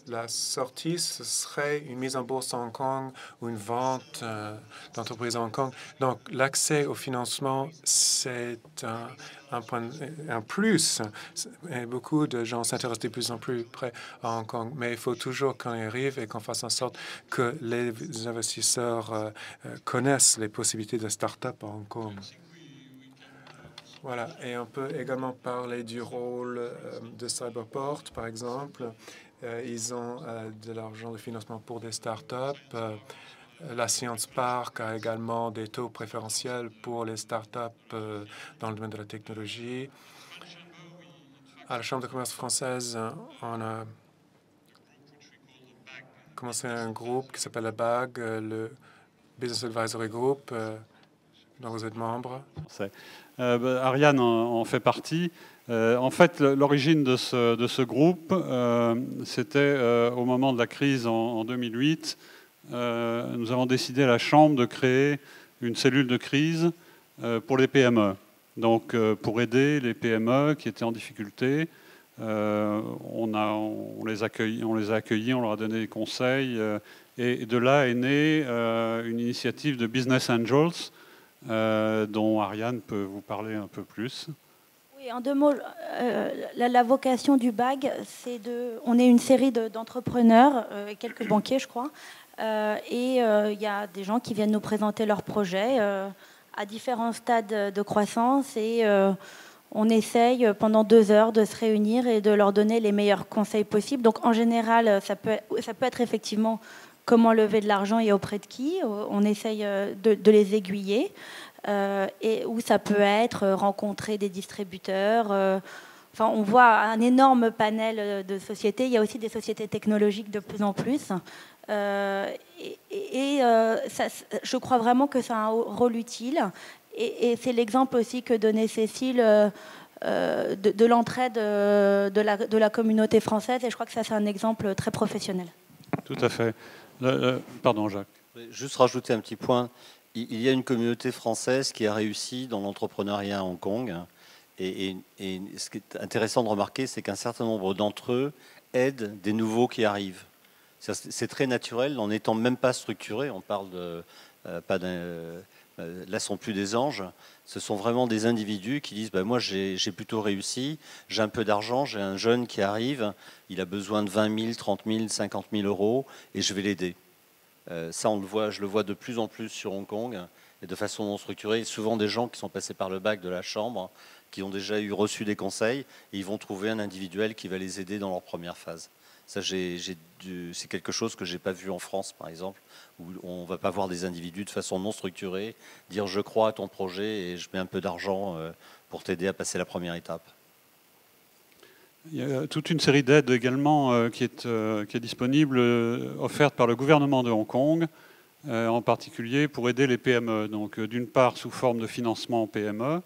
la sortie, ce serait une mise en bourse à Hong Kong ou une vente d'entreprise à Hong Kong. Donc, l'accès au financement, c'est un plus. Et beaucoup de gens s'intéressent de plus en plus près à Hong Kong. Mais il faut toujours qu'on y arrive et qu'on fasse en sorte que les investisseurs connaissent les possibilités de start-up à Hong Kong. Voilà. Et on peut également parler du rôle de Cyberport, par exemple. Ils ont de l'argent de financement pour des startups. La Science Park a également des taux préférentiels pour les startups dans le domaine de la technologie. À la Chambre de commerce française, on a commencé un groupe qui s'appelle la BAG, le Business Advisory Group, dont vous êtes membre. Ariane en fait partie. En fait, l'origine de ce groupe, c'était au moment de la crise en 2008. Nous avons décidé à la Chambre de créer une cellule de crise pour les PME. Donc, pour aider les PME qui étaient en difficulté, on les a accueillis, on leur a donné des conseils. Et de là est née une initiative de Business Angels, dont Ariane peut vous parler un peu plus. Oui, en 2 mots, la vocation du BAG, on est une série d'entrepreneurs, quelques banquiers, je crois, et il y a des gens qui viennent nous présenter leurs projets à différents stades de croissance, et on essaye pendant 2 heures de se réunir et de leur donner les meilleurs conseils possibles. Donc en général, ça peut être effectivement comment lever de l'argent et auprès de qui. On essaye de les aiguiller. Et où ça peut être rencontrer des distributeurs. Enfin, on voit un énorme panel de sociétés. Il y a aussi des sociétés technologiques de plus en plus. Ça, je crois vraiment que c'est un rôle utile. Et c'est l'exemple aussi que donnait Cécile de l'entraide de la communauté française. Et je crois que ça, c'est un exemple très professionnel. Tout à fait. Pardon, Jacques. Juste rajouter un petit point. Il y a une communauté française qui a réussi dans l'entrepreneuriat à Hong Kong. Et ce qui est intéressant de remarquer, c'est qu'un certain nombre d'entre eux aident des nouveaux qui arrivent. C'est très naturel, en n'étant même pas structuré. On parle de... là, ce sont plus des anges. Ce sont vraiment des individus qui disent moi, j'ai plutôt réussi, j'ai un peu d'argent, j'ai un jeune qui arrive, il a besoin de 20 000, 30 000, 50 000 euros, et je vais l'aider. Ça, je le vois de plus en plus sur Hong Kong, et de façon non structurée. Souvent des gens qui sont passés par le bac de la Chambre, qui ont déjà reçu des conseils, et ils vont trouver un individuel qui va les aider dans leur première phase. Ça, c'est quelque chose que je n'ai pas vu en France, par exemple, où on ne va pas voir des individus de façon non structurée, dire je crois à ton projet et je mets un peu d'argent pour t'aider à passer la première étape. Il y a toute une série d'aides également qui est disponible, offerte par le gouvernement de Hong Kong, en particulier pour aider les PME. Donc d'une part sous forme de financement PME,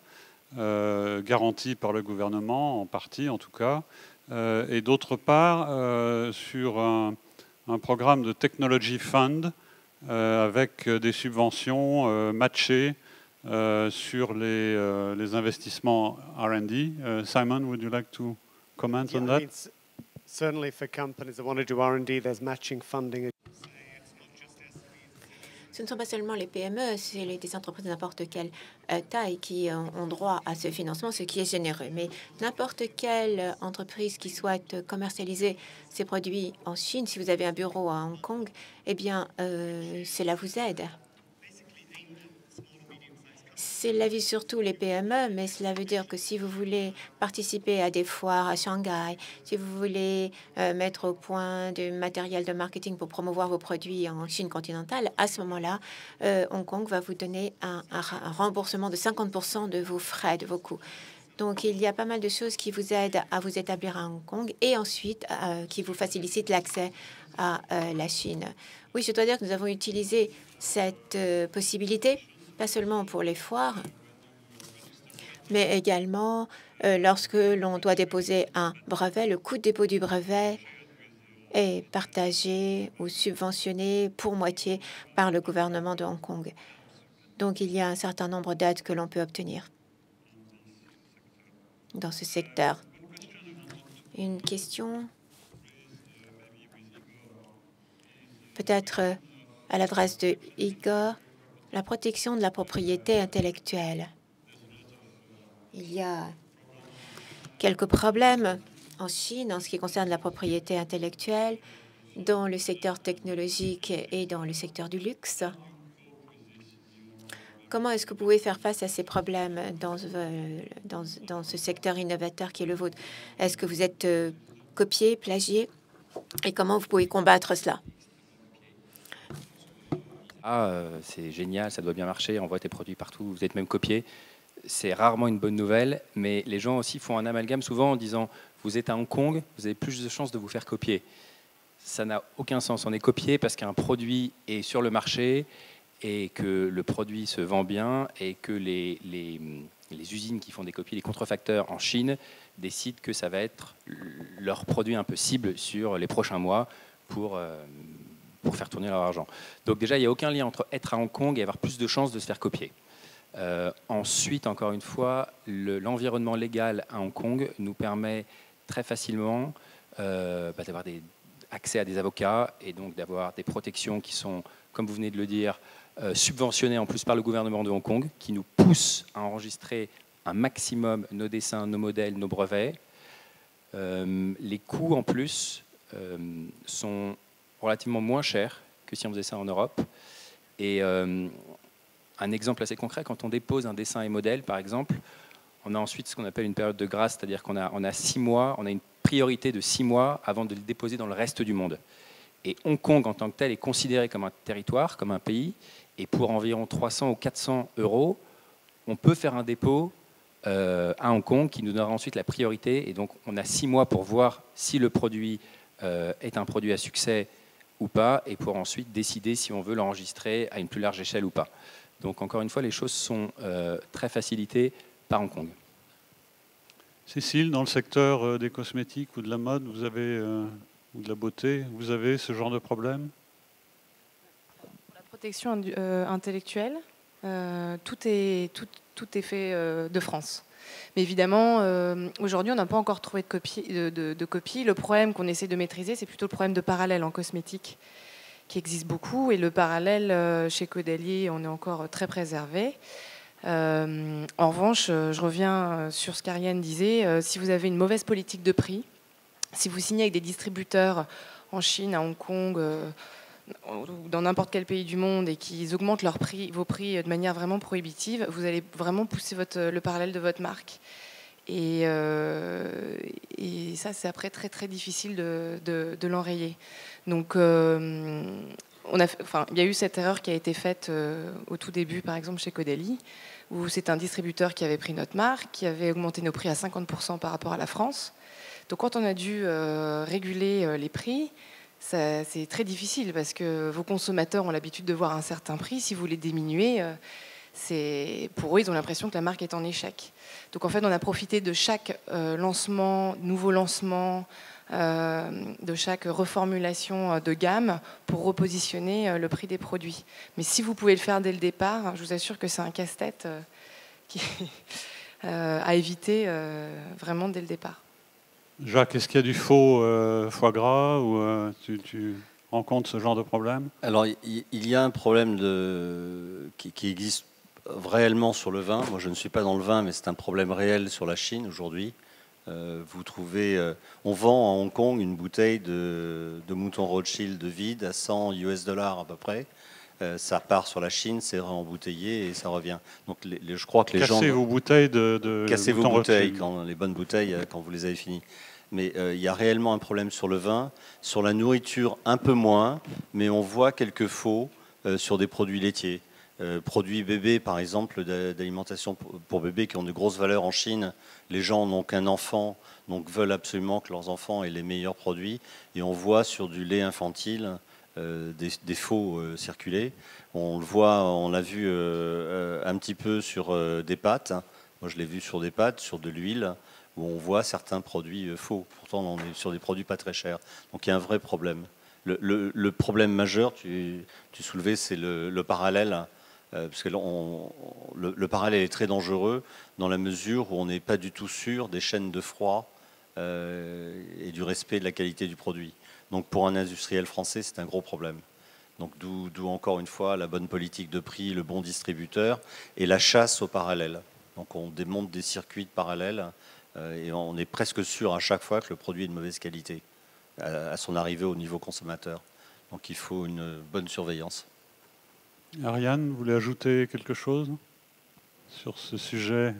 garanti par le gouvernement, en partie en tout cas, et d'autre part sur un programme de Technology Fund avec des subventions matchées sur les investissements R&D. Simon, would you like to comment on that? I mean, certainly for companies that want to do R&D, there's matching funding. Ce ne sont pas seulement les PME, c'est des entreprises de n'importe quelle taille qui ont droit à ce financement, ce qui est généreux. Mais n'importe quelle entreprise qui souhaite commercialiser ses produits en Chine, si vous avez un bureau à Hong Kong, eh bien, cela vous aide. Cela vise surtout les PME, mais cela veut dire que si vous voulez participer à des foires à Shanghai, si vous voulez mettre au point du matériel de marketing pour promouvoir vos produits en Chine continentale, à ce moment-là, Hong Kong va vous donner un remboursement de 50% de vos frais, de vos coûts. Donc, il y a pas mal de choses qui vous aident à vous établir à Hong Kong et ensuite qui vous facilitent l'accès à la Chine. Oui, je dois dire que nous avons utilisé cette possibilité, pas seulement pour les foires, mais également lorsque l'on doit déposer un brevet, le coût de dépôt du brevet est partagé ou subventionné pour moitié par le gouvernement de Hong Kong. Donc, il y a un certain nombre d'aides que l'on peut obtenir dans ce secteur. Une question peut-être à l'adresse de Igor. La protection de la propriété intellectuelle. Il y a quelques problèmes en Chine en ce qui concerne la propriété intellectuelle dans le secteur technologique et dans le secteur du luxe. Comment est-ce que vous pouvez faire face à ces problèmes dans ce secteur innovateur qui est le vôtre? Est-ce que vous êtes copié, plagié? Et comment vous pouvez combattre cela? C'est génial, ça doit bien marcher, on voit tes produits partout, vous êtes même copié. C'est rarement une bonne nouvelle, mais les gens aussi font un amalgame souvent en disant vous êtes à Hong Kong, vous avez plus de chances de vous faire copier. Ça n'a aucun sens, on est copié parce qu'un produit est sur le marché et que le produit se vend bien et que les usines qui font des copies, les contrefacteurs en Chine, décident que ça va être leur produit un peu cible sur les prochains mois pour faire tourner leur argent. Donc déjà, il n'y a aucun lien entre être à Hong Kong et avoir plus de chances de se faire copier. Ensuite, encore une fois, l'environnement légal à Hong Kong nous permet très facilement d'avoir accès à des avocats et donc d'avoir des protections qui sont, comme vous venez de le dire, subventionnées en plus par le gouvernement de Hong Kong, qui nous pousse à enregistrer un maximum nos dessins, nos modèles, nos brevets. Les coûts en plus sont relativement moins cher que si on faisait ça en Europe. Et un exemple assez concret, quand on dépose un dessin et modèle, par exemple, on a ensuite ce qu'on appelle une période de grâce, c'est-à-dire qu'on a 6 mois, on a une priorité de 6 mois avant de le déposer dans le reste du monde. Et Hong Kong, en tant que tel, est considéré comme un territoire, comme un pays, et pour environ 300 ou 400 €, on peut faire un dépôt à Hong Kong qui nous donnera ensuite la priorité. Et donc, on a 6 mois pour voir si le produit est un produit à succès ou pas, et pour ensuite décider si on veut l'enregistrer à une plus large échelle ou pas. Donc encore une fois, les choses sont très facilitées par Hong Kong. Cécile, dans le secteur des cosmétiques ou de la mode, vous avez, ou de la beauté, vous avez ce genre de problème? Pour la protection intellectuelle, tout est fait de France. Mais évidemment, aujourd'hui, on n'a pas encore trouvé de copie. Le problème qu'on essaie de maîtriser, c'est plutôt le problème de parallèle en cosmétique, qui existe beaucoup. Et le parallèle, chez Caudalie, on est encore très préservé. En revanche, je reviens sur ce qu'Ariane disait. Si vous avez une mauvaise politique de prix, si vous signez avec des distributeurs en Chine, à Hong Kong, dans n'importe quel pays du monde et qu'ils augmentent vos prix de manière vraiment prohibitive, vous allez vraiment pousser le parallèle de votre marque. Et ça, c'est après très très difficile de l'enrayer. Donc, il y a eu cette erreur qui a été faite au tout début, par exemple chez Caudalie, où c'est un distributeur qui avait pris notre marque, qui avait augmenté nos prix à 50% par rapport à la France. Donc, quand on a dû réguler les prix, c'est très difficile parce que vos consommateurs ont l'habitude de voir un certain prix. Si vous les diminuez, pour eux, ils ont l'impression que la marque est en échec. Donc en fait, on a profité de chaque nouveau lancement, de chaque reformulation de gamme pour repositionner le prix des produits. Mais si vous pouvez le faire dès le départ, je vous assure que c'est un casse-tête à éviter vraiment dès le départ. Jacques, est-ce qu'il y a du faux foie gras ou tu rencontres ce genre de problème? Alors, il y a un problème qui existe réellement sur le vin. Moi, je ne suis pas dans le vin, mais c'est un problème réel sur la Chine aujourd'hui. Vous trouvez, on vend à Hong Kong une bouteille de mouton Rothschild de vide à 100 US$ à peu près. Ça part sur la Chine, c'est réembouteillé et ça revient. Donc, je crois que les gens... Cassez vos bouteilles de Cassez vos bouteilles, Rothschild. les bonnes bouteilles, quand vous les avez finies. Mais il y a réellement un problème sur le vin. Sur la nourriture, un peu moins, mais on voit quelques faux sur des produits laitiers. Produits bébés, par exemple, d'alimentation pour bébés qui ont de grosses valeurs en Chine. Les gens n'ont qu'un enfant, donc veulent absolument que leurs enfants aient les meilleurs produits. Et on voit sur du lait infantile des faux circuler. On le voit, on l'a vu un petit peu sur des pâtes. Moi, je l'ai vu sur des pâtes, sur de l'huile, où on voit certains produits faux. Pourtant, on est sur des produits pas très chers. Donc, il y a un vrai problème. Le problème majeur, tu soulevais, c'est le parallèle. Parce que le parallèle est très dangereux dans la mesure où on n'est pas du tout sûr des chaînes de froid et du respect de la qualité du produit. Donc pour un industriel français, c'est un gros problème. Donc d'où encore une fois la bonne politique de prix, le bon distributeur et la chasse au parallèle. Donc on démonte des circuits de parallèle et on est presque sûr à chaque fois que le produit est de mauvaise qualité à son arrivée au niveau consommateur. Donc il faut une bonne surveillance. Ariane, vous voulez ajouter quelque chose sur ce sujet?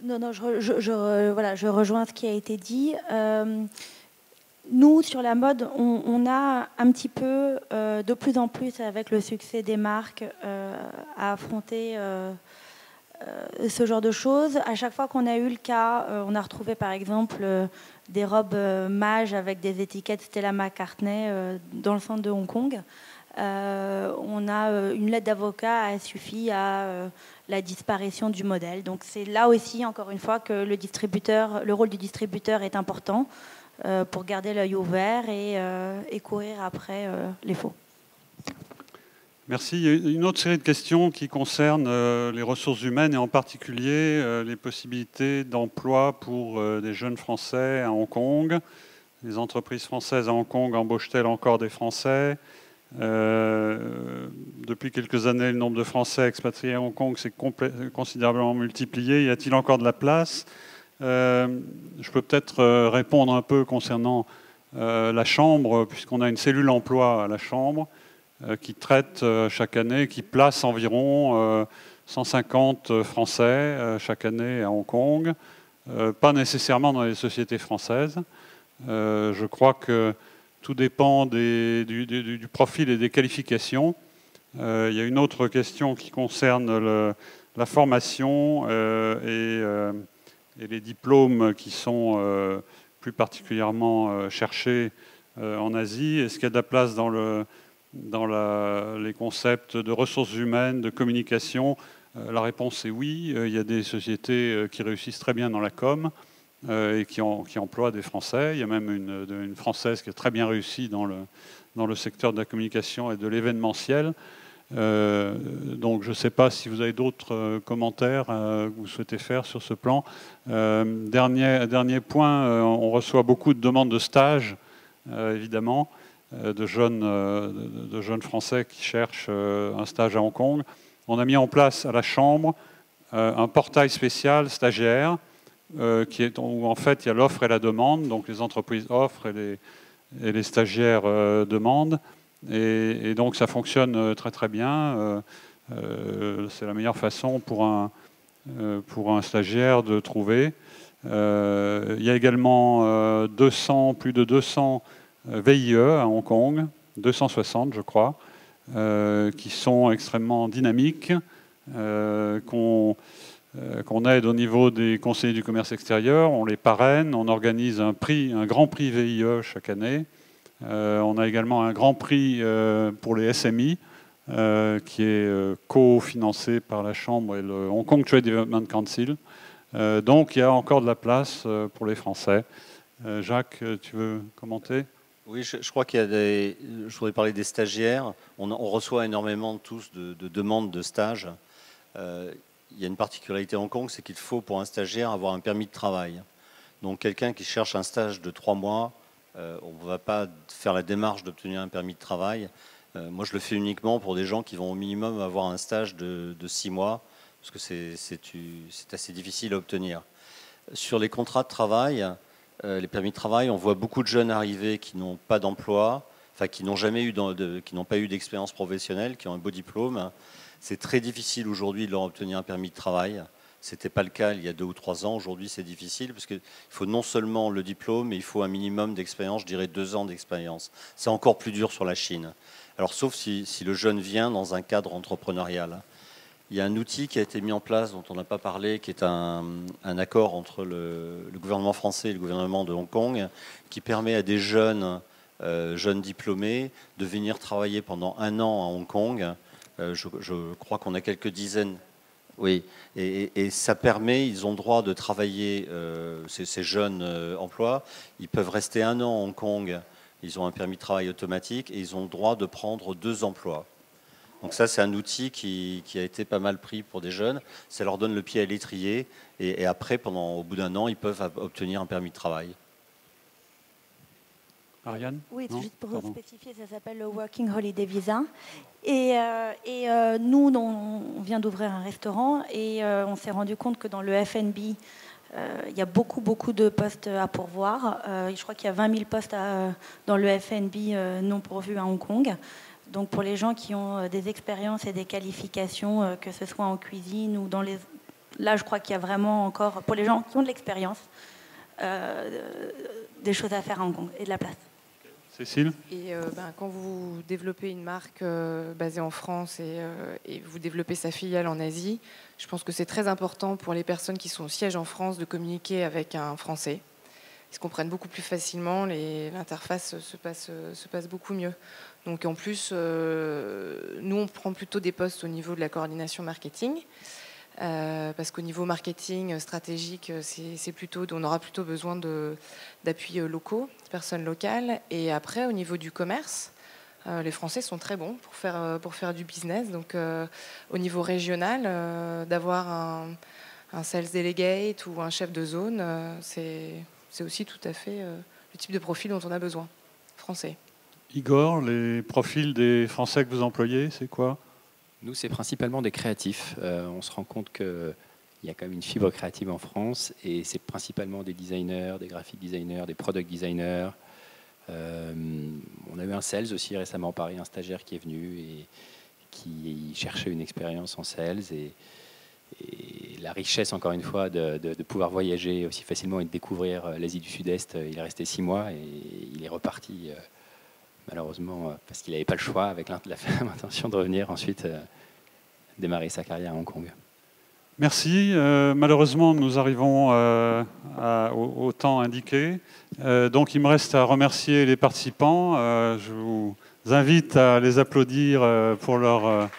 Non, je rejoins ce qui a été dit. Nous, sur la mode, on a un petit peu, de plus en plus, avec le succès des marques, à affronter ce genre de choses. À chaque fois qu'on a eu le cas, on a retrouvé par exemple des robes Maje avec des étiquettes Stella McCartney dans le centre de Hong Kong. On a une lettre d'avocat a suffi à la disparition du modèle. Donc c'est là aussi, encore une fois, que le rôle du distributeur est important pour garder l'œil ouvert et courir après les faux. Merci. Il y a une autre série de questions qui concernent les ressources humaines et en particulier les possibilités d'emploi pour des jeunes Français à Hong Kong. Les entreprises françaises à Hong Kong embauchent-elles encore des Français ? Depuis quelques années, le nombre de Français expatriés à Hong Kong s'est considérablement multiplié. Y a-t-il encore de la place? Je peux peut-être répondre un peu concernant la Chambre, puisqu'on a une cellule emploi à la Chambre qui traite chaque année, qui place environ 150 Français chaque année à Hong Kong, pas nécessairement dans les sociétés françaises. Je crois que tout dépend du profil et des qualifications. Il y a une autre question qui concerne la formation et les diplômes qui sont plus particulièrement cherchés en Asie. Est-ce qu'il y a de la place dans les concepts de ressources humaines, de communication? La réponse est oui. Il y a des sociétés qui réussissent très bien dans la com et qui emploient des Français. Il y a même une Française qui a très bien réussi dans le secteur de la communication et de l'événementiel. Donc je ne sais pas si vous avez d'autres commentaires que vous souhaitez faire sur ce plan. Dernier point, on reçoit beaucoup de demandes de stage, évidemment, de jeunes Français qui cherchent un stage à Hong Kong. On a mis en place à la Chambre un portail spécial stagiaire où en fait il y a l'offre et la demande. Donc les entreprises offrent et les stagiaires demandent. Et donc ça fonctionne très très bien. C'est la meilleure façon pour un stagiaire de trouver. Il y a également plus de 200 VIE à Hong Kong, 260 je crois, qui sont extrêmement dynamiques, qu'on aide au niveau des conseillers du commerce extérieur, on les parraine, on organise un grand prix VIE chaque année. On a également un grand prix pour les SMI, qui est co-financé par la Chambre et le Hong Kong Trade Development Council. Donc il y a encore de la place pour les Français. Jacques, tu veux commenter ? Oui, je crois qu'il y a je voudrais parler des stagiaires. On reçoit énormément tous de demandes de stage. Il y a une particularité à Hong Kong, c'est qu'il faut pour un stagiaire avoir un permis de travail. Donc quelqu'un qui cherche un stage de 3 mois, on ne va pas faire la démarche d'obtenir un permis de travail. Moi, je le fais uniquement pour des gens qui vont au minimum avoir un stage de 6 mois, parce que c'est assez difficile à obtenir. Sur les contrats de travail, les permis de travail, on voit beaucoup de jeunes arriver qui n'ont pas d'emploi, enfin qui n'ont pas eu d'expérience professionnelle, qui ont un beau diplôme. C'est très difficile aujourd'hui de leur obtenir un permis de travail. Ce n'était pas le cas il y a 2 ou 3 ans. Aujourd'hui, c'est difficile parce qu'il faut non seulement le diplôme, mais il faut un minimum d'expérience, je dirais 2 ans d'expérience. C'est encore plus dur sur la Chine. Alors, sauf si le jeune vient dans un cadre entrepreneurial. Il y a un outil qui a été mis en place, dont on n'a pas parlé, qui est un accord entre le gouvernement français et le gouvernement de Hong Kong, qui permet à des jeunes diplômés de venir travailler pendant 1 an à Hong Kong. Je crois qu'on a quelques dizaines. Oui, et ça permet, ils ont le droit de travailler, ces jeunes emplois, ils peuvent rester 1 an à Hong Kong, ils ont un permis de travail automatique et ils ont le droit de prendre 2 emplois. Donc ça, c'est un outil qui a été pas mal pris pour des jeunes, ça leur donne le pied à l'étrier et après, au bout d'1 an, ils peuvent obtenir un permis de travail. Ariane ? Oui, Non, juste pour pardon. spécifier, ça s'appelle le Working Holiday Visa. Et nous, on vient d'ouvrir un restaurant et on s'est rendu compte que dans le F&B, il y a beaucoup de postes à pourvoir. Je crois qu'il y a 20 000 postes dans le F&B non pourvus à Hong Kong. Donc pour les gens qui ont des expériences et des qualifications, que ce soit en cuisine ou dans les... Là, je crois qu'il y a vraiment encore, pour les gens qui ont de l'expérience, des choses à faire à Hong Kong et de la place. Cécile ? Et quand vous développez une marque basée en France et vous développez sa filiale en Asie, je pense que c'est très important pour les personnes qui sont au siège en France de communiquer avec un Français. Ils se comprennent beaucoup plus facilement, l'interface se passe beaucoup mieux. Donc en plus, nous on prend plutôt des postes au niveau de la coordination marketing. Parce qu'au niveau marketing stratégique, on aura plutôt besoin d'appuis locaux, de personnes locales. Et après, au niveau du commerce, les Français sont très bons pour faire du business. Donc, au niveau régional, d'avoir un sales delegate ou un chef de zone, c'est aussi tout à fait le type de profil dont on a besoin, français. Igor, les profils des Français que vous employez, c'est quoi ? Nous, c'est principalement des créatifs. On se rend compte qu'il y a quand même une fibre créative en France et c'est principalement des designers, des graphic designers, des product designers. On a eu un sales aussi récemment à Paris, un stagiaire qui est venu et qui cherchait une expérience en sales. Et la richesse, encore une fois, de pouvoir voyager aussi facilement et de découvrir l'Asie du Sud-Est. Il est resté 6 mois et il est reparti... malheureusement, parce qu'il n'avait pas le choix, avec l'intention de revenir ensuite démarrer sa carrière à Hong Kong. Merci. Malheureusement, nous arrivons au temps indiqué. Donc, il me reste à remercier les participants. Je vous invite à les applaudir pour leur